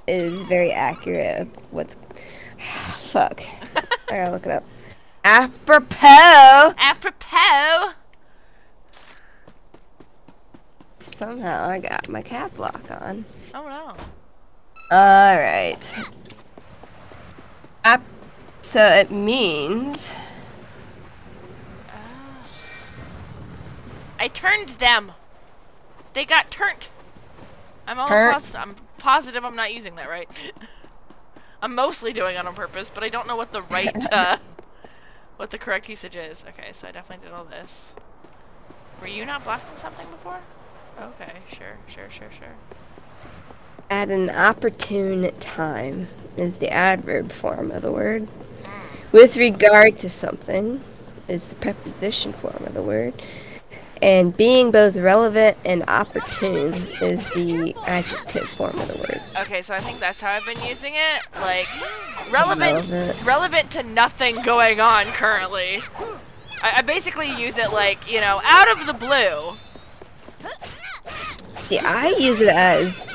S2: is very accurate of what's... Fuck. I gotta look it up. Apropos!
S1: Apropos!
S2: Somehow I got my cap lock on.
S1: Oh no.
S2: Alright. So it means...
S1: I turned them. They got turned. I'm positive I'm not using that right. I'm mostly doing it on purpose, but I don't know what the right, what the correct usage is. Okay, so I definitely did all this. Were you not blocking something before? Okay, sure.
S2: At an opportune time is the adverb form of the word. With regard to something is the preposition form of the word. And being both relevant and opportune is the adjective form of the word.
S1: Okay, so I think that's how I've been using it. Like, relevant to nothing going on currently. I basically use it like, you know, out of the blue.
S2: See, I use it as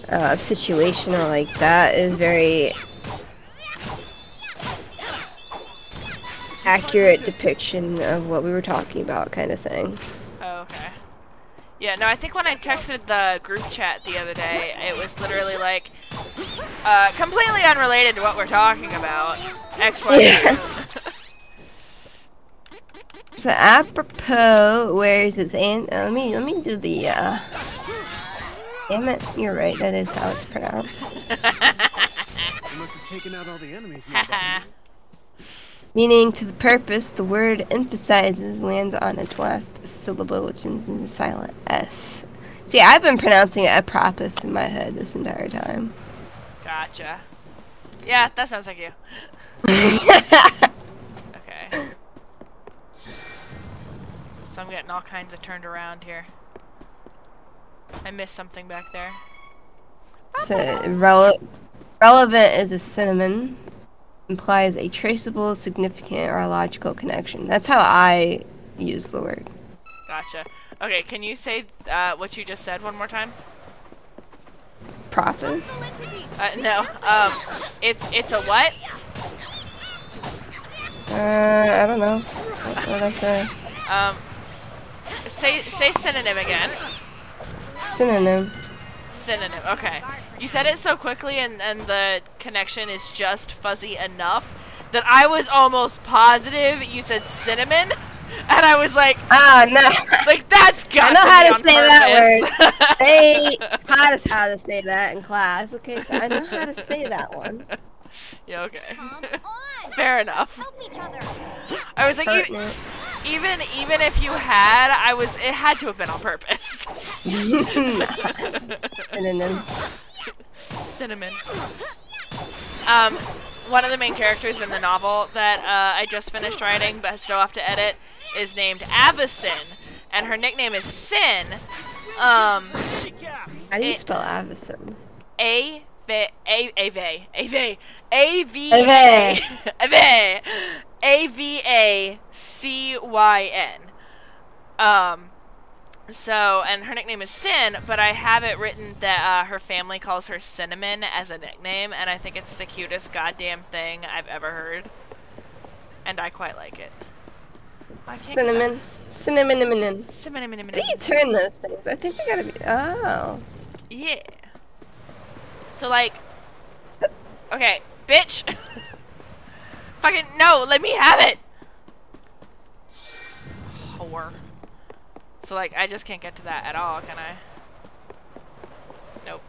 S2: situational, like that is very accurate depiction of what we were talking about, kind of thing.
S1: Oh, okay. Yeah, no, I think when I texted the group chat the other day, it was literally like, completely unrelated to what we're talking about. X, Y,
S2: yeah. So apropos, where is it? Let me do the. Damn it! You're right. That is how it's pronounced.
S6: They must have taken out all the enemies nearby.
S2: Meaning to the purpose, the word emphasizes lands on its last syllable, which ends in the silent S. See, I've been pronouncing it apropos in my head this entire time.
S1: Gotcha. Yeah, that sounds like you. Okay. So I'm getting all kinds of turned around here. I missed something back there.
S2: So, relevant is a synonym. Implies a traceable, significant, or logical connection. That's how I use the word.
S1: Gotcha. Okay, can you say what you just said one more time?
S2: Propos?
S1: No. It's a what?
S2: I don't know. What did I say?
S1: Say synonym again.
S2: Synonym.
S1: Synonym. Okay. You said it so quickly, and the connection is just fuzzy enough that I was almost positive you said cinnamon, and I was like,
S2: oh no,
S1: like that's got
S2: I know how to say
S1: purpose.
S2: that word. They taught us how to say that in class. Okay, so I know how to say that one.
S1: Yeah. Okay. Fair enough.
S3: Help each other.
S1: I was like, even if you had, it had to have been on purpose. Cinnamon. One of the main characters in the novel that I just finished writing but still have to edit is named Avacyn, and her nickname is Sin.
S2: How do you spell Avacyn?
S1: Avacyn. So, and her nickname is Sin, but I have it written that her family calls her Cinnamon as a nickname, and I think it's the cutest goddamn thing I've ever heard. And I quite like it.
S2: Cinnamon. Cinnamon.
S1: Cinnamon.
S2: How do you turn those things? I think they gotta be. Oh.
S1: Yeah. So, like. Okay, bitch. Fucking no, let me have it! Whore. So like, I just can't get to that at all, can I? Nope.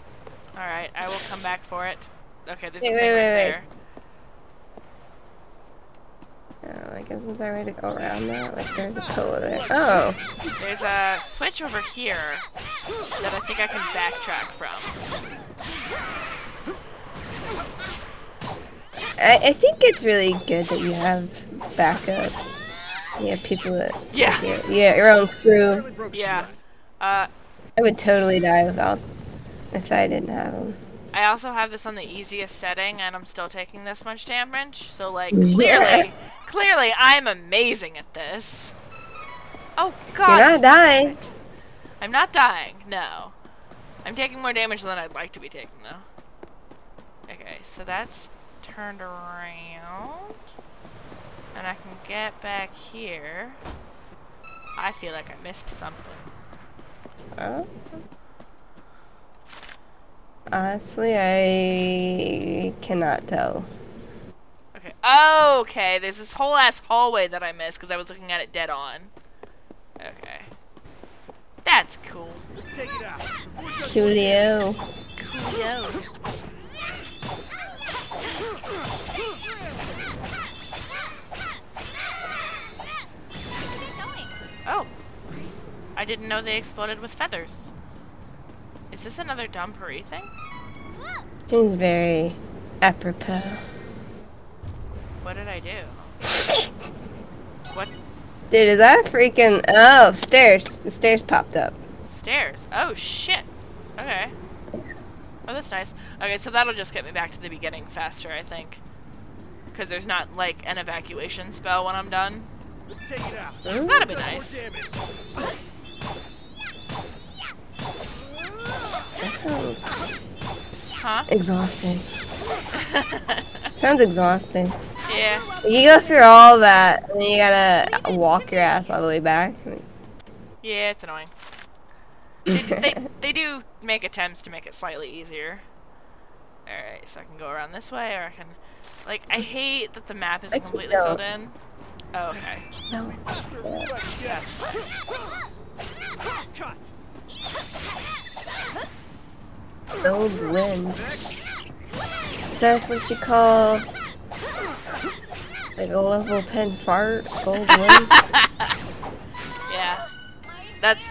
S1: Alright, I will come back for it. Okay, there's a thing right there.
S2: Oh, I guess since I ready to go around that, like there's a pillar there. Oh!
S1: There's a switch over here that I think I can backtrack from.
S2: I think it's really good that you have backup. You have people that...
S1: Yeah.
S2: Yeah, your own crew.
S1: Yeah.
S2: I would totally die without... if I didn't have them.
S1: I also have this on the easiest setting, and I'm still taking this much damage. So, like, clearly, I'm amazing at this. Oh, God.
S2: You're not dying.
S1: I'm not dying, no. I'm taking more damage than I'd like to be taking, though. Okay, so that's turned around. And I can get back here. I feel like I missed something.
S2: Oh. Honestly, I cannot tell.
S1: Okay. Oh, okay. There's this whole ass hallway that I missed because I was looking at it dead on. Okay. That's cool.
S2: Coolio.
S1: Coolio. Oh. I didn't know they exploded with feathers. Is this another Domperi thing?
S2: Seems very apropos.
S1: What did I do? What?
S2: Dude, is that freaking... Oh, stairs. The stairs popped up.
S1: Stairs. Oh, shit. Okay. Oh, that's nice. Okay, so that'll just get me back to the beginning faster, I think. Because there's not, like, an evacuation spell when I'm done. So that'll be nice.
S2: That sounds...
S1: Huh?
S2: exhausting. Sounds exhausting.
S1: Yeah.
S2: You go through all that, and then you gotta walk your ass all the way back.
S1: Yeah, it's annoying. They do make attempts to make it slightly easier. Alright, so I can go around this way, or I can... Like, I hate that the map isn't completely filled in. Oh, okay.
S2: No.
S1: That's fine.
S2: Gold wind. That's what you call... like a level 10 fart? Gold wind?
S1: Yeah. That's...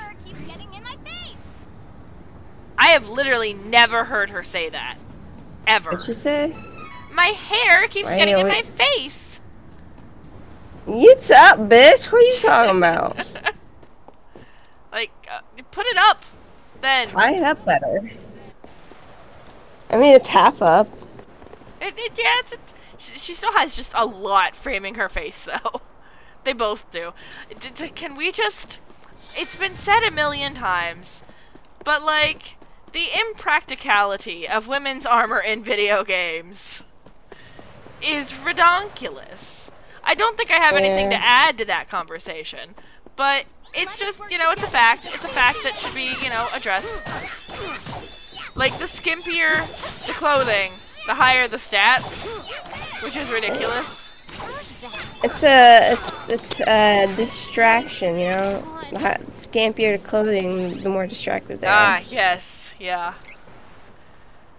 S1: I have literally never heard her say that. Ever.
S2: What'd she say?
S1: My hair keeps getting in my face!
S2: What's up, bitch? What are you talking about?
S1: Like, put it up, then.
S2: Tie it up better. I mean, it's half up.
S1: Yeah, she still has just a lot framing her face, though. They both do. Can we just... It's been said a million times, but, like, the impracticality of women's armor in video games is redonkulous. I don't think I have anything to add to that conversation, but it's just, you know, it's a fact. It's a fact that should be, you know, addressed. Like, the skimpier the clothing, the higher the stats, which is ridiculous.
S2: It's a distraction, you know? The scampier the clothing, the more distracted they are.
S1: Ah, yes, yeah.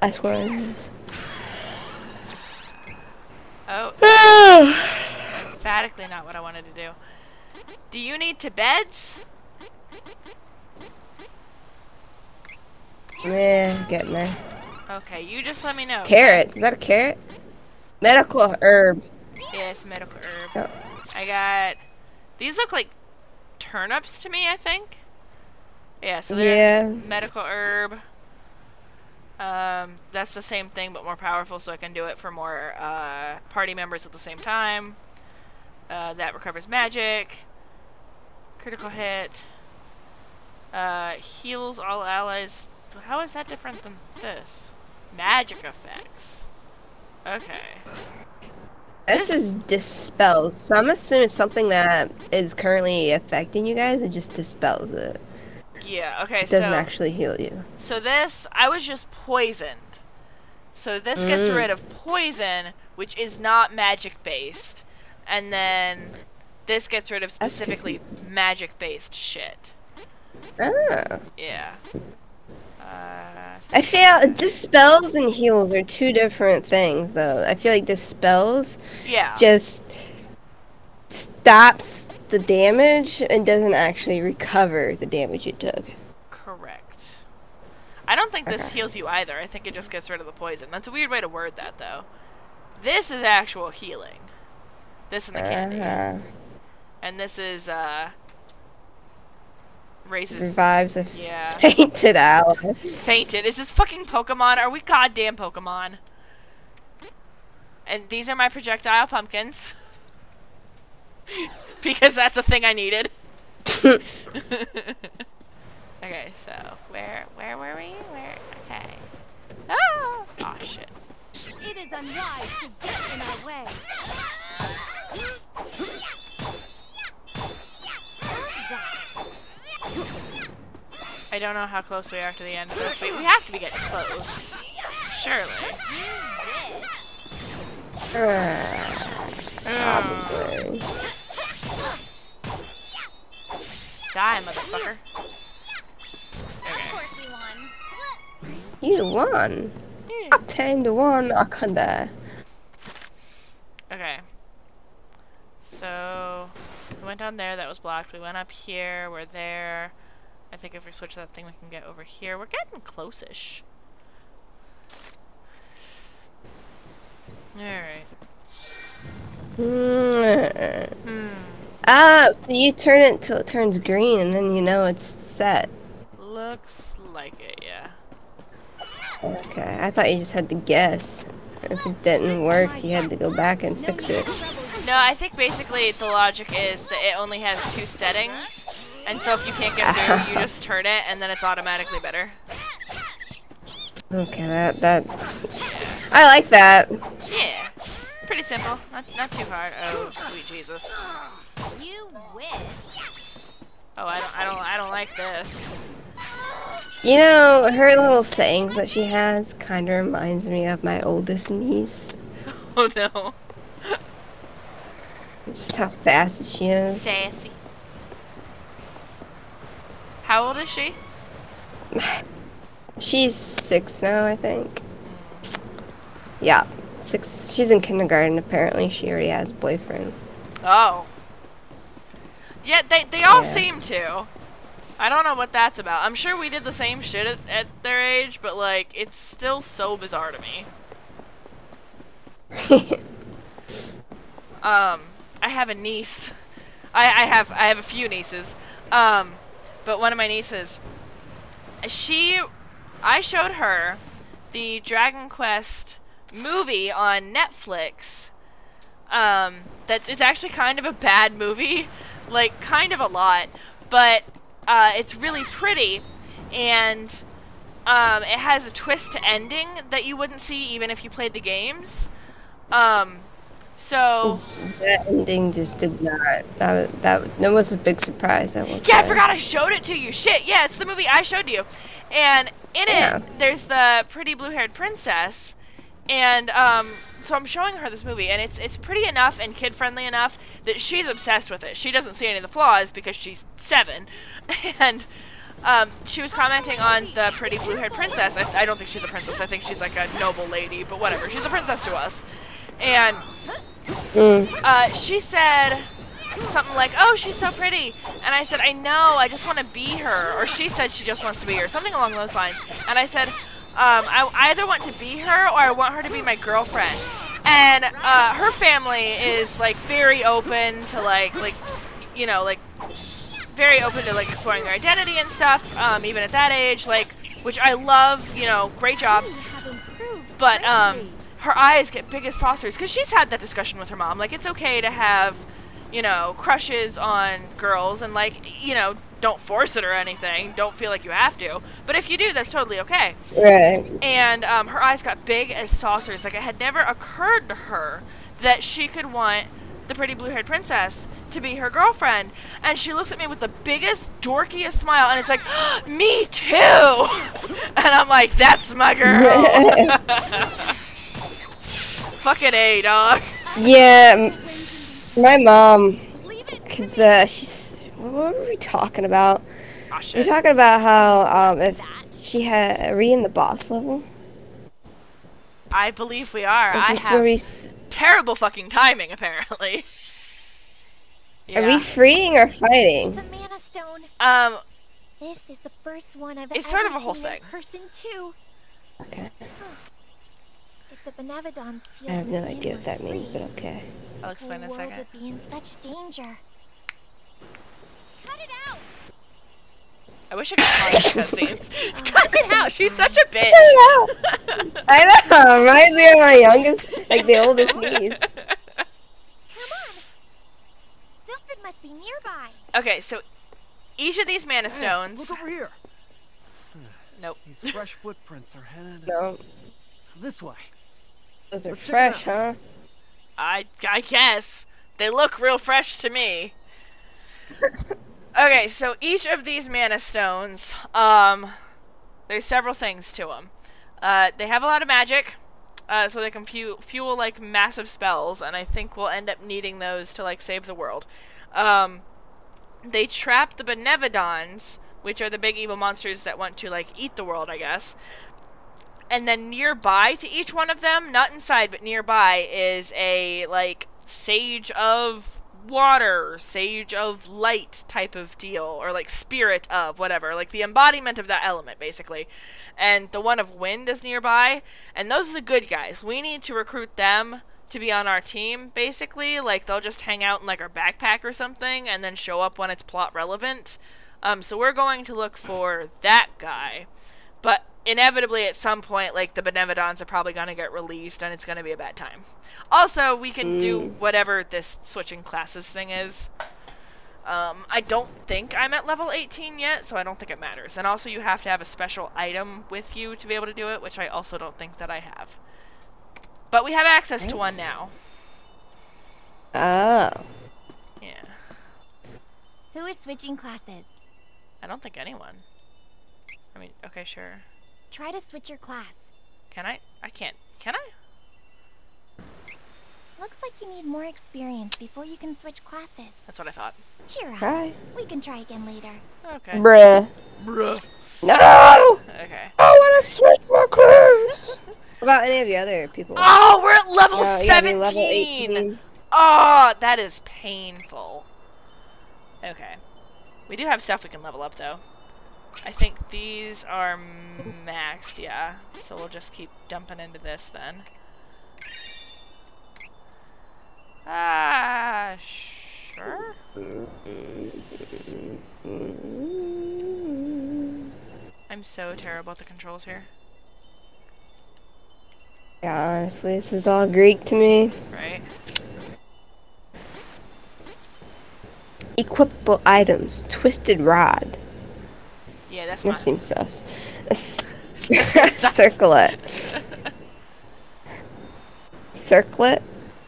S2: That's what it is.
S1: Oh. Emphatically not what I wanted to do. Do you need to beds?
S2: Yeah, getting there.
S1: Okay, you just let me know.
S2: Carrot. Is that a carrot? Medical herb.
S1: Yeah, it's medical herb.
S2: Oh.
S1: I got... These look like turnips to me, I think. Yeah, so they're medical herb. That's the same thing, but more powerful, so I can do it for more party members at the same time. That recovers magic. Critical hit. Heals all allies. How is that different than this? Magic effects. Okay.
S2: This is dispels, so I'm assuming it's something that is currently affecting you guys. It just dispels it.
S1: Yeah, okay,
S2: It doesn't actually heal you.
S1: So this, I was just poisoned. So this gets rid of poison, which is not magic-based. And then this gets rid of specifically magic-based shit.
S2: Ah.
S1: Yeah.
S2: I feel dispels and heals are two different things, though. I feel like dispels just stops the damage and doesn't actually recover the damage you took.
S1: Correct. I don't think this heals you either. I think it just gets rid of the poison. That's a weird way to word that, though. This is actual healing. This and the candy. And this is, raises...
S2: Revives a fainted ally.
S1: Fainted? Is this fucking Pokemon? Are we goddamn Pokemon? And these are my projectile pumpkins. Because that's a thing I needed. Okay, so, where were we? Okay. Ah! Oh, shit.
S3: It is unwise to get in our way.
S1: I don't know how close we are to the end of this. We have to be getting close. Surely.
S2: Probably.
S1: Die, motherfucker.
S3: Of course we won.
S2: You won. 10-1, I can die.
S1: Okay. So, we went down there, that was blocked. We went up here, we're there. I think if we switch that thing, we can get over here. We're getting close-ish. Alright.
S2: Ah, so you turn it until it turns green, and then you know it's set.
S1: Looks like it, yeah.
S2: Okay, I thought you just had to guess. If it didn't work, you had to go back and fix it.
S1: No, I think basically the logic is that it only has 2 settings, and so if you can't get through, you just turn it, and then it's automatically better.
S2: Okay, that I like that.
S1: Yeah, pretty simple, not too hard. Oh, sweet Jesus.
S3: You wish.
S1: Oh, I don't like this.
S2: You know, her little sayings that she has kind of reminds me of my oldest niece.
S1: Oh no.
S2: Just how sassy she is.
S1: Sassy. How old is she?
S2: She's 6 now, I think. Yeah, 6. She's in kindergarten, apparently. She already has a boyfriend.
S1: Oh. Yeah, they all seem to. I don't know what that's about. I'm sure we did the same shit at their age, but, like, it's still so bizarre to me. I have a niece. I have a few nieces. But one of my nieces, I showed her the Dragon Quest movie on Netflix. It's actually kind of a bad movie, like kind of a lot, but it's really pretty, and it has a twist ending that you wouldn't see even if you played the games. So
S2: that ending just did not. That was a big surprise.
S1: I forgot I showed it to you. Shit, yeah, it's the movie I showed you, and in it there's the pretty blue-haired princess, and so I'm showing her this movie, and it's pretty enough and kid-friendly enough that she's obsessed with it. She doesn't see any of the flaws because she's 7, and she was commenting on the pretty blue-haired princess. I don't think she's a princess. I think she's like a noble lady, but whatever. She's a princess to us. And she said something like, "Oh, she's so pretty." And I said, "I know, I just want to be her." Or she said she just wants to be her, something along those lines. And I said, I either want to be her or I want her to be my girlfriend. And her family is like very open to like you know, like very open to like exploring their identity and stuff, even at that age, like, which I love, you know, great job. But her eyes get big as saucers because she's had that discussion with her mom. Like, it's okay to have, you know, crushes on girls and, like, you know, don't force it or anything. Don't feel like you have to. But if you do, that's totally okay.
S2: Right.
S1: And her eyes got big as saucers. Like, it had never occurred to her that she could want the pretty blue-haired princess, to be her girlfriend. And she looks at me with the biggest, dorkiest smile, and it's like, me too! And I'm like, that's my girl! Fucking A, dog.
S2: Yeah, my mom, because what were we talking about?
S1: Oh,
S2: We
S1: shit.
S2: were talking about how, if she had, are we in the boss level?
S1: I believe we are.
S2: Is
S1: I
S2: this where
S1: have terrible fucking timing, apparently.
S2: Are we freeing or
S3: It's
S2: fighting?
S3: a mana stone. This is the first one I've
S1: It's
S3: ever
S1: sort of a whole
S3: seen
S1: thing.
S3: in person too.
S2: Okay.
S3: If the Benevodon sealed
S2: I have no
S3: within
S2: idea what
S3: were
S2: that means,
S3: free,
S2: but okay.
S1: I'll explain in a
S3: the world
S1: second.
S3: would be in such danger. Cut it out!
S1: I wish I could pause the cutscenes. Cut it out! She's such a bitch!
S2: I know! Reminds me of my youngest, like the oldest niece.
S3: Come on! Sylphid must be nearby.
S1: Okay, so each of these mana
S6: Hey,
S1: stones.
S6: look over here.
S1: Nope.
S6: These fresh footprints are headed
S2: No,
S6: this way.
S2: those are
S6: Let's check it
S2: fresh, huh?
S1: I guess. They look real fresh to me. Okay, so each of these mana stones, there's several things to them. They have a lot of magic, so they can fuel like massive spells, and I think we'll end up needing those to like save the world. They trap the Benevodons, which are the big evil monsters that want to like eat the world, I guess. And then nearby to each one of them, not inside but nearby, is a like sage of water, sage of light type of deal, or like spirit of whatever, like the embodiment of that element basically. And the one of wind is nearby, and those are the good guys. We need to recruit them to be on our team basically. Like they'll just hang out in like our backpack or something and then show up when it's plot relevant. So we're going to look for that guy, but inevitably at some point like the Benevodons are probably going to get released and it's going to be a bad time. Also, we can do whatever this switching classes thing is. I don't think I'm at level 18 yet, so I don't think it matters. And also you have to have a special item with you to be able to do it, which I also don't think that I have. But we have access to one now.
S2: Oh.
S1: Yeah.
S3: Who is switching classes?
S1: I don't think anyone. I mean, okay, sure.
S3: Try to switch your class.
S1: Can I? I can't. Can I?
S3: Looks like you need more experience before you can switch classes.
S1: That's what I thought.
S3: Cheer up.
S2: Hi.
S3: We can try again later.
S1: Okay.
S2: Bruh.
S1: Bruh.
S2: No!
S1: Okay.
S2: I want to switch my class! What about any of the other people?
S1: Oh, we're at level
S2: No, you gotta
S1: 17!
S2: be level 18.
S1: Oh, that is painful. Okay. We do have stuff we can level up, though. I think these are maxed, yeah. So we'll just keep dumping into this, then. Ah, sure. I'm so terrible at the controls here.
S2: Yeah, honestly, this is all Greek to me.
S1: Right?
S2: Equipable items. Twisted rod.
S1: Yeah, that's
S2: That
S1: not...
S2: seems sus. Circlet. Circlet?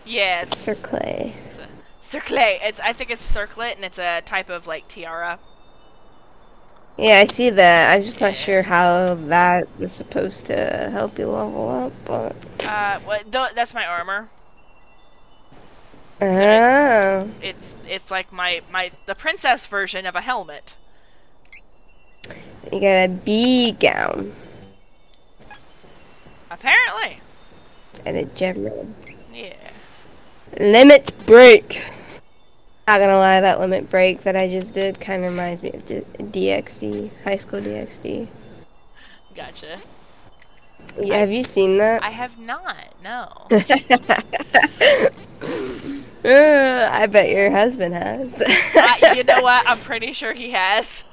S1: Yeah, it's...
S2: Circle.
S1: It's a circlet. I think it's circlet, and it's a type of like tiara.
S2: Yeah, I see that. I'm just not sure how that is supposed to help you level up, but...
S1: That's my armor.
S2: Oh.
S1: It's like the princess version of a helmet.
S2: You got a bee gown.
S1: Apparently.
S2: And a gem.
S1: Yeah.
S2: Limit break. Not gonna lie, that limit break that I just did kind of reminds me of DxD, High School DxD.
S1: Gotcha.
S2: Yeah, have you seen that?
S1: I have not. No.
S2: I bet your husband has.
S1: You know what? I'm pretty sure he has.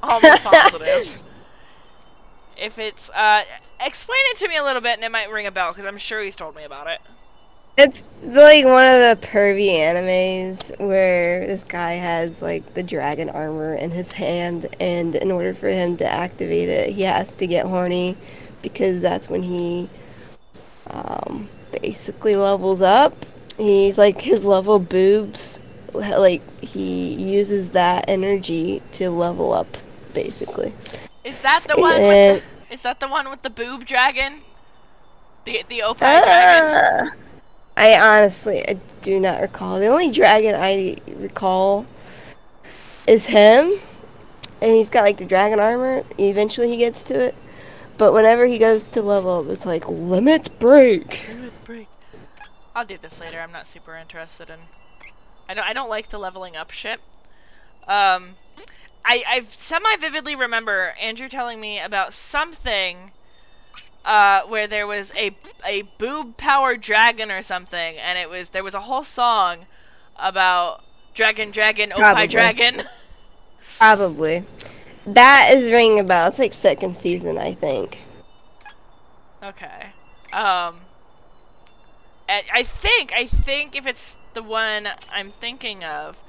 S1: Almost positive. If it's explain it to me a little bit, and it might ring a bell because I'm sure he's told me about it.
S2: It's like one of the pervy animes where this guy has like the dragon armor in his hand, and in order for him to activate it, he has to get horny because that's when he basically levels up. He's like his level boobs. Like he uses that energy to level up, basically.
S1: Is that the one? Is that the one with the boob dragon? The Opie dragon?
S2: I honestly, I do not recall. The only dragon I recall is him, and he's got like the dragon armor. Eventually he gets to it, but whenever he goes to level, it was like limit break.
S1: Limit break. I'll do this later. I'm not super interested in. I don't like the leveling up shit. I semi-vividly remember Andrew telling me about something where there was a boob-powered dragon or something, and there was a whole song about dragon, Opie dragon.
S2: Probably. That is ringing a bell. It's like second season, I think.
S1: Okay. I think if it's the one I'm thinking of,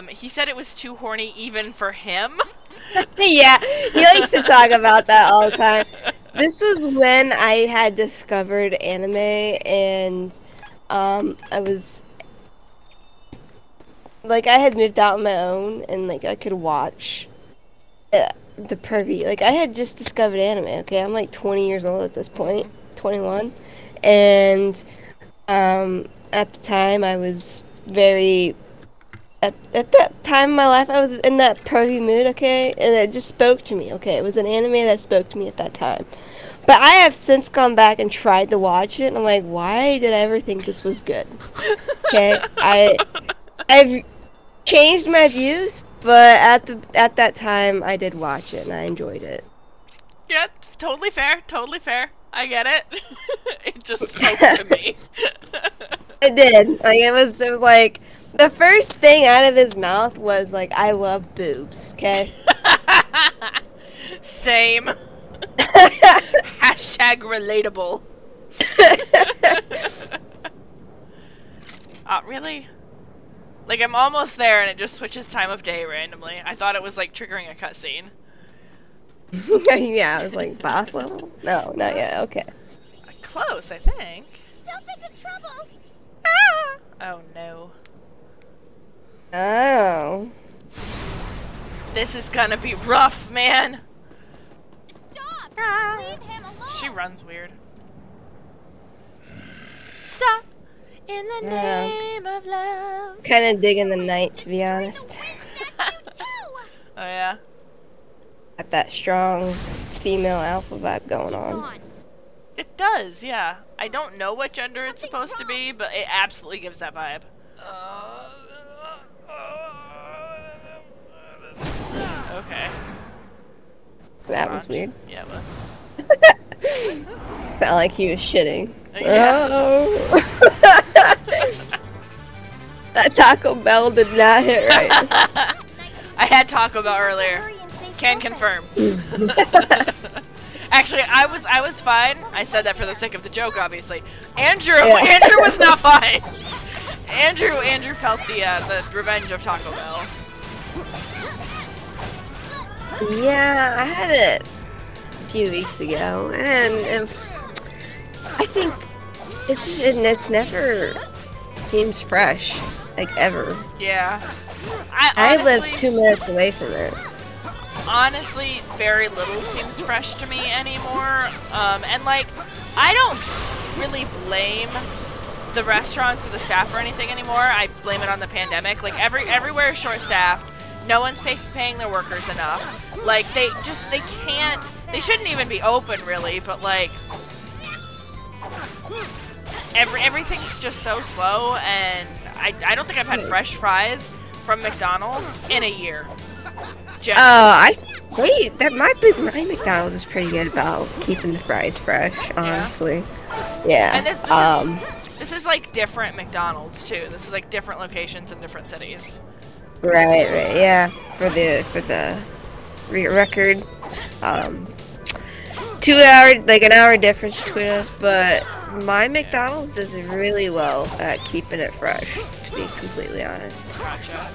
S1: he said it was too horny even for him.
S2: Yeah, he likes to talk about that all the time. This was when I had discovered anime, and I was like, I had moved out on my own, and like I could watch the pervy. Like I had just discovered anime. Okay, I'm like 20 years old at this point, 21, and at the time I was very. At that time in my life, I was in that pervy mood, okay? And it just spoke to me, okay? It was an anime that spoke to me at that time. But I have since gone back and tried to watch it, and I'm like, why did I ever think this was good? Okay? I've changed my views, but at that time, I did watch it, and I enjoyed it.
S1: Yeah, totally fair, totally fair. I get it. It just spoke to me.
S2: It did. Like, it was like... The first thing out of his mouth was like, I love boobs, okay?
S1: Same. Hashtag relatable. Really? Like, I'm almost there and it just switches time of day randomly. I thought it was like triggering a cutscene.
S2: Yeah, I was like, boss level? No, not yet, okay.
S1: Close, I think.
S3: Sylphid's in trouble!
S1: Ah! Oh no.
S2: Oh.
S1: This is gonna be rough, man.
S3: Stop!
S1: Ah.
S3: Leave him alone!
S1: She runs weird. Stop! In the name of love.
S2: Kind of digging the night, to be honest.
S1: Oh yeah?
S2: Got that strong female alpha vibe going on.
S1: It does, yeah. I don't know what gender it's supposed to be, but it absolutely gives that vibe. Okay.
S2: That was weird.
S1: Yeah, it was.
S2: Felt like he was shitting.
S1: Yeah.
S2: Oh. That Taco Bell did not hit right.
S1: I had Taco Bell earlier. Can confirm. Actually, I was fine. I said that for the sake of the joke, obviously. Andrew was not fine. Andrew felt the revenge of Taco Bell.
S2: Yeah, I had it a few weeks ago, and I think it's never seems fresh, like ever.
S1: Yeah.
S2: I live 2 minutes away from it.
S1: Honestly, very little seems fresh to me anymore. And like, I don't really blame the restaurants or the staff or anything anymore. I blame it on the pandemic. Like everywhere is short-staffed. No one's paying their workers enough. Like they can't. They shouldn't even be open really. But like, everything's just so slow, and I don't think I've had fresh fries from McDonald's in a year.
S2: Wait, that might be, my McDonald's is pretty good about keeping the fries fresh, honestly. Yeah.
S1: And this is like different McDonald's too. This is like different locations in different cities.
S2: Right, yeah. For the record, 2 hour, like an hour difference between us, but my McDonald's does really well at keeping it fresh, to be completely honest.
S1: Gotcha.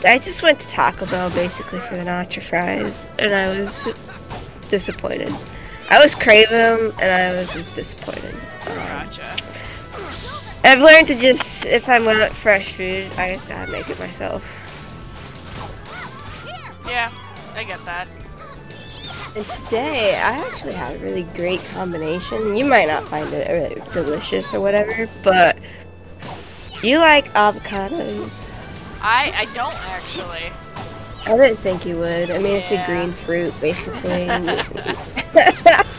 S2: I just went to Taco Bell basically for the nacho fries, and I was disappointed. I was craving them, and I was just disappointed.
S1: Gotcha.
S2: I've learned to just, if I want fresh food, I just gotta make it myself.
S1: Yeah, I get that.
S2: And today, I actually had a really great combination. You might not find it really delicious or whatever, but you like avocados.
S1: I don't actually.
S2: I didn't think you would. I mean, it's a
S1: Yeah.
S2: green fruit, basically.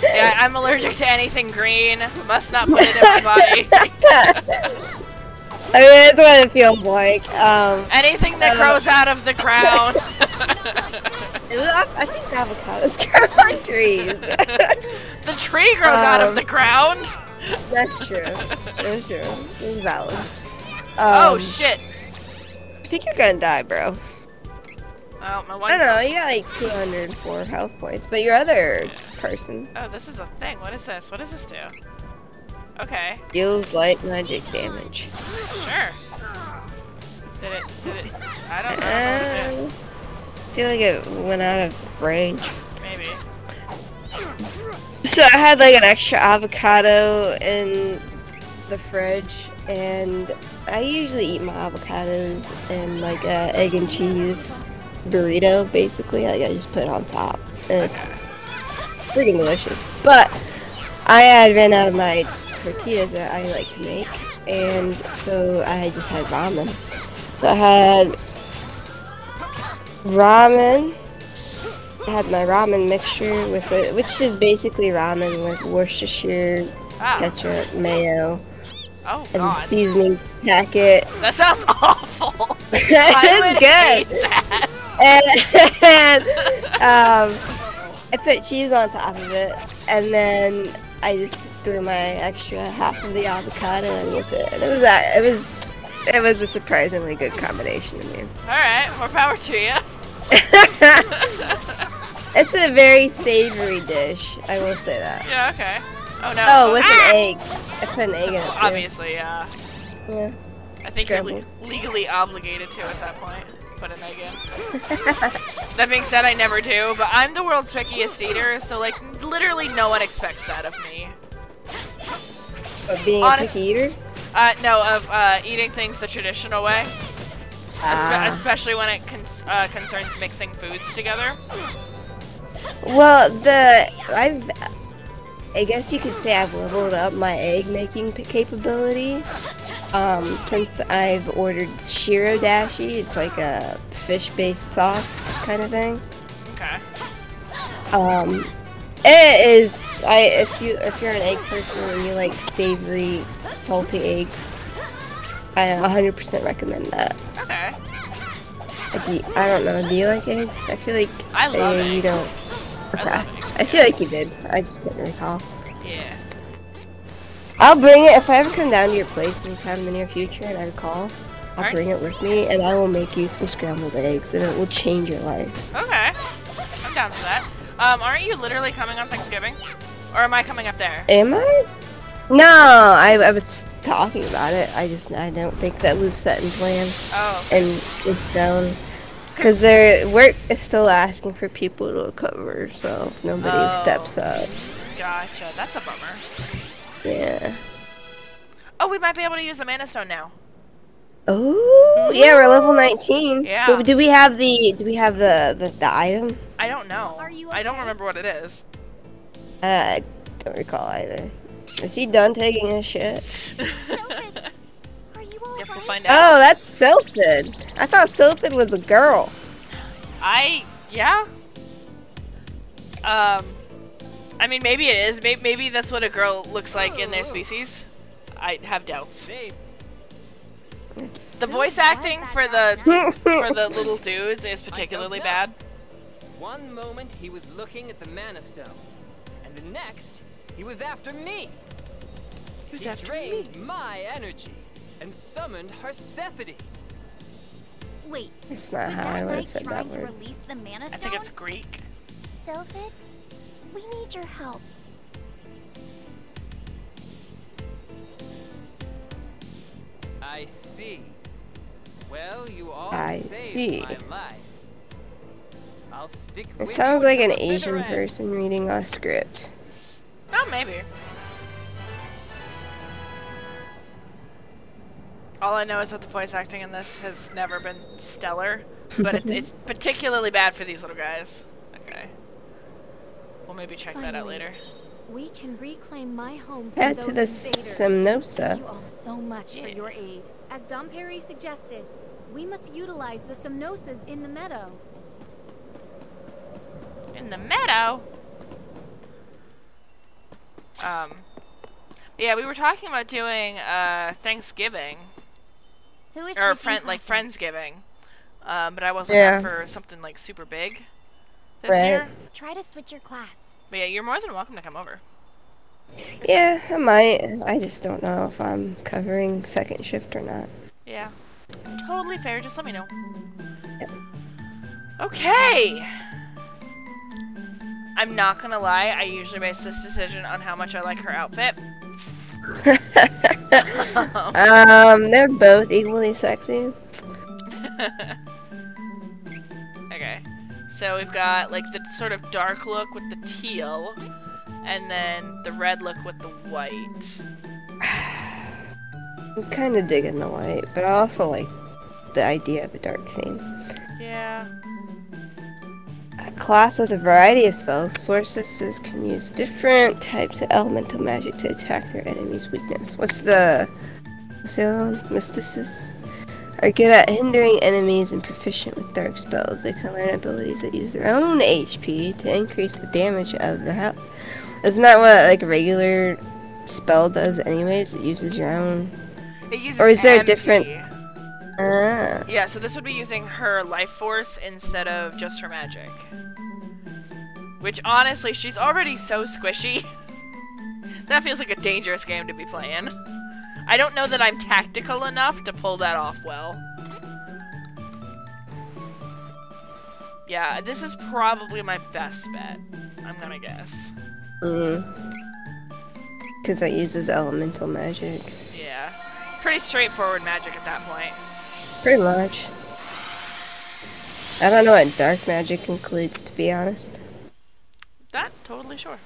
S1: Yeah, I'm allergic to anything green. Must not put it in my body.
S2: I mean, that's what it feels like.
S1: Anything that grows out of the ground.
S2: I think avocados grow on trees.
S1: The tree grows out of the ground.
S2: That's true. That's true. It's valid.
S1: Oh shit.
S2: I think you're gonna die, bro.
S1: Oh, my one.
S2: I don't know, you got like 204 health points, but your other person
S1: Oh, this is a thing. What is this? What does this do? Okay.
S2: deals light magic damage.
S1: Sure. Did it? I don't know.
S2: I feel like it went out of range.
S1: Maybe.
S2: So I had like an extra avocado in the fridge, and I usually eat my avocados in like a egg and cheese burrito, basically. Like I just put it on top, and it's freaking delicious. But I had ran out of my tortillas that I like to make, and so I just had ramen. So I had ramen. I had my ramen mixture with it, which is basically ramen with Worcestershire ketchup, mayo,
S1: Oh
S2: and
S1: god.
S2: seasoning packet.
S1: That sounds awful.
S2: It's good. And I put cheese on top of it, and then I just threw my extra half of the avocado in with it. And it was a surprisingly good combination to me.
S1: All right, more power to you.
S2: It's a very savory dish, I will say that.
S1: Yeah. Okay. Oh no.
S2: Oh, with an egg. I put an egg in it too.
S1: Obviously, yeah.
S2: Yeah.
S1: I think you're
S2: Scrambled.
S1: legally obligated to at that point. Put an egg in. That being said, I never do, but I'm the world's pickiest eater, so like literally no one expects that of me.
S2: But being a picky eater?
S1: No, of eating things the traditional way. Especially when it concerns mixing foods together.
S2: Well, I guess you could say I've leveled up my egg making capability. Since I've ordered Shiro Dashi, it's like a fish-based sauce kind of thing.
S1: Okay.
S2: It is. If you're an egg person and you like savory, salty eggs, I 100% recommend that.
S1: Okay.
S2: I don't know. Do you like eggs? I feel like
S1: I love
S2: you
S1: eggs.
S2: don't.
S1: I love eggs.
S2: I feel like you did. I just couldn't recall.
S1: Yeah.
S2: I'll bring it if I ever come down to your place sometime in the near future and I recall. I'll
S1: Alright.
S2: bring it with me and I will make you some scrambled eggs and it will change your life.
S1: Okay. I'm down for that. Aren't you literally coming on Thanksgiving? Or am I coming up there?
S2: Am I? No, I was talking about it. I don't think that was set in plan.
S1: Oh.
S2: And it's down. Because work is still asking for people to cover, so nobody steps up.
S1: Gotcha. That's a bummer.
S2: Yeah.
S1: Oh, we might be able to use the Mana Stone now.
S2: Oh, yeah, we're level 19.
S1: Yeah.
S2: But do we have the item?
S1: I don't know.
S3: Are you
S1: I don't
S3: okay?
S1: remember what it is.
S2: I don't recall either. Is he done taking his shit?
S3: Sylphid, are you all
S1: Guess we'll
S3: right?
S1: find out.
S2: Oh, that's Sylphid. I thought Sylphid was a girl.
S1: Yeah. I mean, maybe it is. Maybe that's what a girl looks like in their species. I have doubts. The voice acting for the little dudes is particularly bad.
S7: One moment he was looking at the Mana Stone, and the next he was after me.
S1: Who's
S7: He
S1: after
S7: drained
S1: me?
S7: my energy and summoned Persephone.
S3: Wait,
S2: That's not
S3: was
S2: how I
S3: that
S2: would have
S3: knight
S2: said that
S3: trying to
S2: word.
S3: release the Mana Stone?
S1: I think it's Greek.
S3: Sylphid, we need your help.
S7: I see. Well, you all
S2: I
S7: saved
S2: see.
S7: my life. I'll stick
S2: It
S7: with
S2: sounds
S7: you
S2: like
S7: to
S2: an
S7: the bitter
S2: Asian
S7: end.
S2: person reading a script.
S1: maybe. All I know is that the voice acting in this has never been stellar, but it's particularly bad for these little guys. Okay. We'll maybe check that out later.
S8: We can reclaim my home from
S2: Head
S8: those
S2: to the
S8: invaders.
S2: Semnosa.
S8: Thank you all so much for your aid. As Domperi suggested, we must utilize the Semnosas in the meadow.
S1: In the meadow? Yeah, we were talking about doing Thanksgiving.
S3: Who is
S1: Or Friendsgiving. But I wasn't up for something like super big this year.
S3: Try to switch your class.
S1: But yeah, you're more than welcome to come over.
S2: Yeah, I might. I just don't know if I'm covering second shift or not.
S1: Yeah. Totally fair, just let me know.
S2: Yep.
S1: Okay! I'm not gonna lie, I usually base this decision on how much I like her outfit.
S2: They're both equally sexy.
S1: Okay. So we've got like the sort of dark look with the teal, and then the red look with the white.
S2: I'm kind of digging the white, but I also like the idea of a dark theme.
S1: Yeah.
S2: A class with a variety of spells, sorceresses can use different types of elemental magic to attack their enemy's weakness. What's the other one? Mysticis? Are good at hindering enemies and proficient with dark spells. They can learn abilities that use their own HP to increase the damage of their health. Isn't that what like a regular spell does anyways? It uses your own.
S1: It uses
S2: or is there a
S1: MP.
S2: different?
S1: Yeah, so this would be using her life force instead of just her magic. Which honestly, she's already so squishy. That feels like a dangerous game to be playing. I don't know that I'm tactical enough to pull that off well. Yeah, this is probably my best bet, I'm gonna guess.
S2: Because that uses elemental magic.
S1: Yeah. Pretty straightforward magic at that point.
S2: Pretty much. I don't know what dark magic includes, to be honest.
S1: That, totally sure.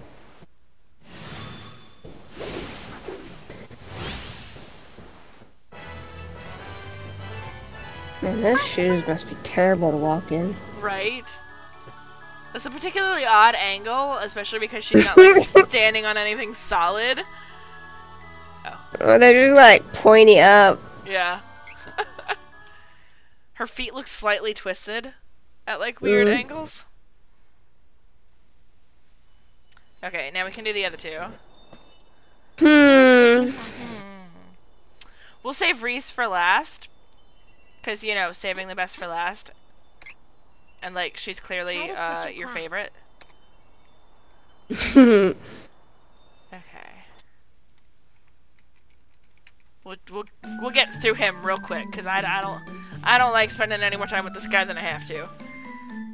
S2: Man, those shoes must be terrible to walk in.
S1: Right? That's a particularly odd angle, especially because she's not like standing on anything solid.
S2: Oh, they're just like pointy up.
S1: Yeah. Her feet look slightly twisted at like weird angles. Okay, now we can do the other two. We'll save Reese for last. Because, you know, saving the best for last. And, like, she's clearly your favorite. Okay. We'll get through him real quick, because I don't like spending any more time with this guy than I have to.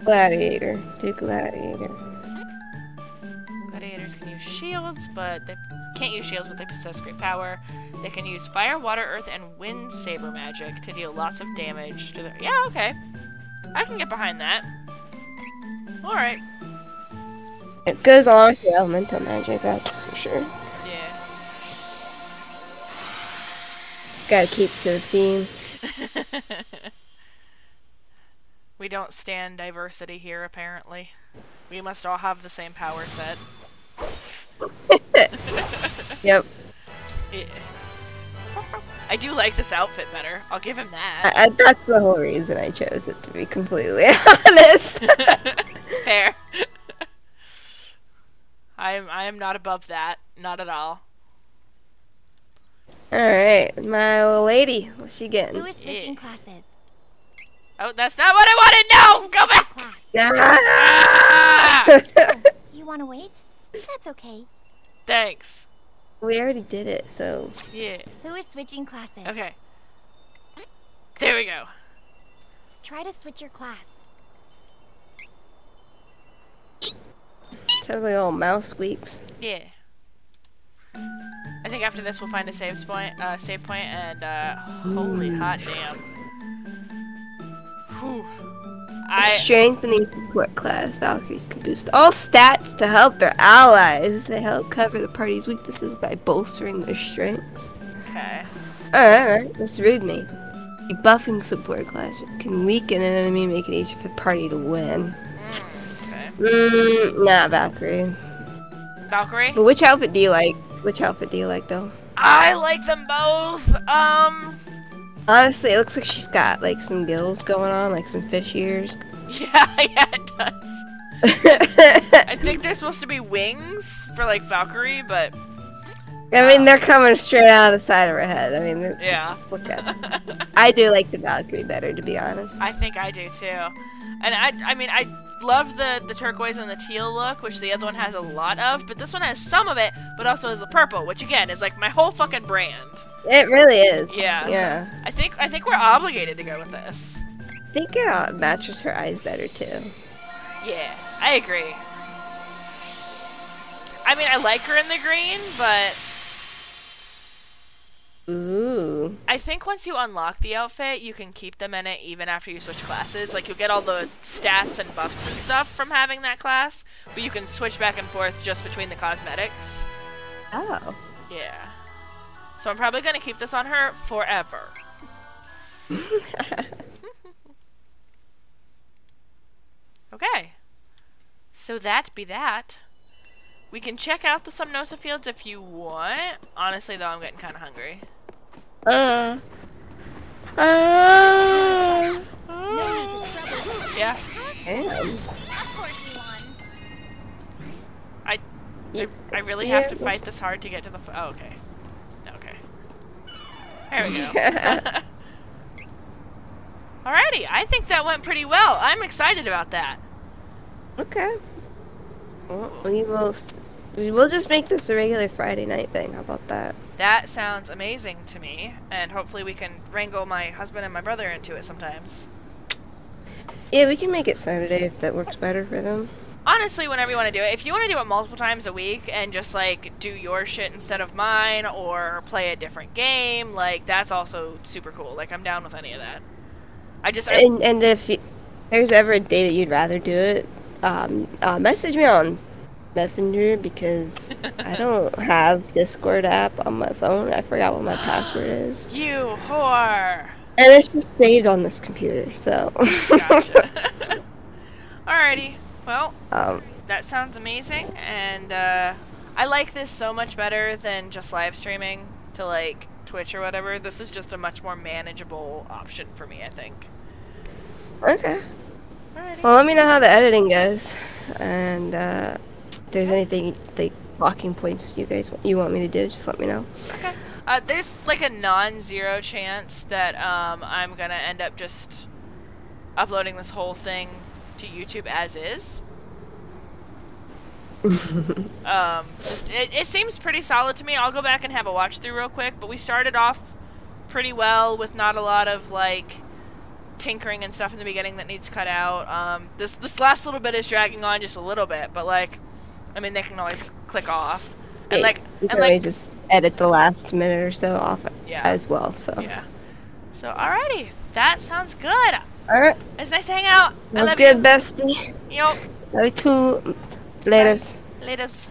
S2: Gladiator. Do gladiator.
S1: Gladiators can use shields, but they can't use shields, but they possess great power. They can use fire, water, earth, and wind saber magic to deal lots of damage to their— yeah, okay. I can get behind that. Alright.
S2: It goes along with the elemental magic, that's for sure.
S1: Yeah.
S2: Gotta keep to the theme.
S1: We don't stand diversity here, apparently. We must all have the same power set.
S2: Yep.
S1: Yeah. I do like this outfit better. I'll give him that.
S2: That's the whole reason I chose it, to be completely honest.
S1: Fair. I am not above that. Not at all.
S2: Alright, my little lady. What's she getting?
S3: Who is switching classes?
S1: Oh, that's not what I wanted! No! Go back!
S2: Ah!
S3: You want to wait? That's okay.
S1: Thanks.
S2: We already did it, so...
S1: Yeah.
S3: Who is switching classes?
S1: Okay. There we go.
S3: Try to switch your class.
S2: Sounds like little mouse squeaks.
S1: Yeah. I think after this we'll find a save point, and holy hot damn. Whew.
S2: Strengthening support class. Valkyries can boost all stats to help their allies. They help cover the party's weaknesses by bolstering their strengths.
S1: Okay.
S2: Alright, let's read me. A buffing support class can weaken an enemy, make it easier for the party to win.
S1: Okay.
S2: Nah, Valkyrie.
S1: Valkyrie?
S2: But which outfit do you like? Which outfit do you like, though?
S1: I like them both.
S2: Honestly, it looks like she's got, like, some gills going on, like some fish ears.
S1: Yeah, it does. I think they're supposed to be wings for, like, Valkyrie, but...
S2: I mean, they're coming straight out of the side of her head. I mean,
S1: yeah.
S2: Look at them. I do like the Valkyrie better, to be honest.
S1: I think I do, too. And I mean, I love the turquoise and the teal look, which the other one has a lot of, but this one has some of it, but also has the purple, which, again, is, like, my whole fucking brand.
S2: It really is.
S1: Yeah.
S2: Yeah.
S1: So I think we're obligated to go with this.
S2: I think it matches her eyes better too.
S1: Yeah, I agree. I mean, I like her in the green, but
S2: ooh.
S1: I think once you unlock the outfit, you can keep them in it even after you switch classes. Like, you'll get all the stats and buffs and stuff from having that class, but you can switch back and forth just between the cosmetics.
S2: Oh.
S1: Yeah. So I'm probably going to keep this on her forever. Okay. So that be that. We can check out the Subnosa fields if you want. Honestly, though, I'm getting kind of hungry. Yeah. I really have to fight this hard to get to the... oh, okay. Okay. There we go. Alrighty, I think that went pretty well. I'm excited about that.
S2: Okay. Well, we will just make this a regular Friday night thing. How about that?
S1: That sounds amazing to me, and hopefully we can wrangle my husband and my brother into it sometimes.
S2: Yeah, we can make it Saturday if that works better for them.
S1: Honestly, whenever you want to do it. If you want to do it multiple times a week and just, like, do your shit instead of mine or play a different game, like, that's also super cool. Like, I'm down with any of that. And
S2: if there's ever a day that you'd rather do it, message me on Messenger because I don't have Discord app on my phone. I forgot what my password is.
S1: You whore!
S2: And it's just saved on this computer, so.
S1: Gotcha. Alrighty. Well, that sounds amazing, and I like this so much better than just live streaming to, like, Twitch or whatever. This is just a much more manageable option for me, I think.
S2: Okay.
S1: Alrighty.
S2: Well, let me know how the editing goes, and if there's anything, like, blocking points you want me to do, just let me know.
S1: Okay. There's, like, a non-zero chance that I'm gonna end up just uploading this whole thing to YouTube as is. It seems pretty solid to me. I'll go back and have a watch through real quick, but we started off pretty well with not a lot of, like, tinkering and stuff in the beginning that needs cut out. This last little bit is dragging on just a little bit, but, like, I mean, they can always click off. And, like,
S2: you can always just edit the last minute or so off as well, so.
S1: Yeah. So, alrighty. That sounds good.
S2: Alright.
S1: It's nice to hang out.
S2: That's good, bestie.
S1: Yep.
S2: Love you too. Laters.
S1: Laters.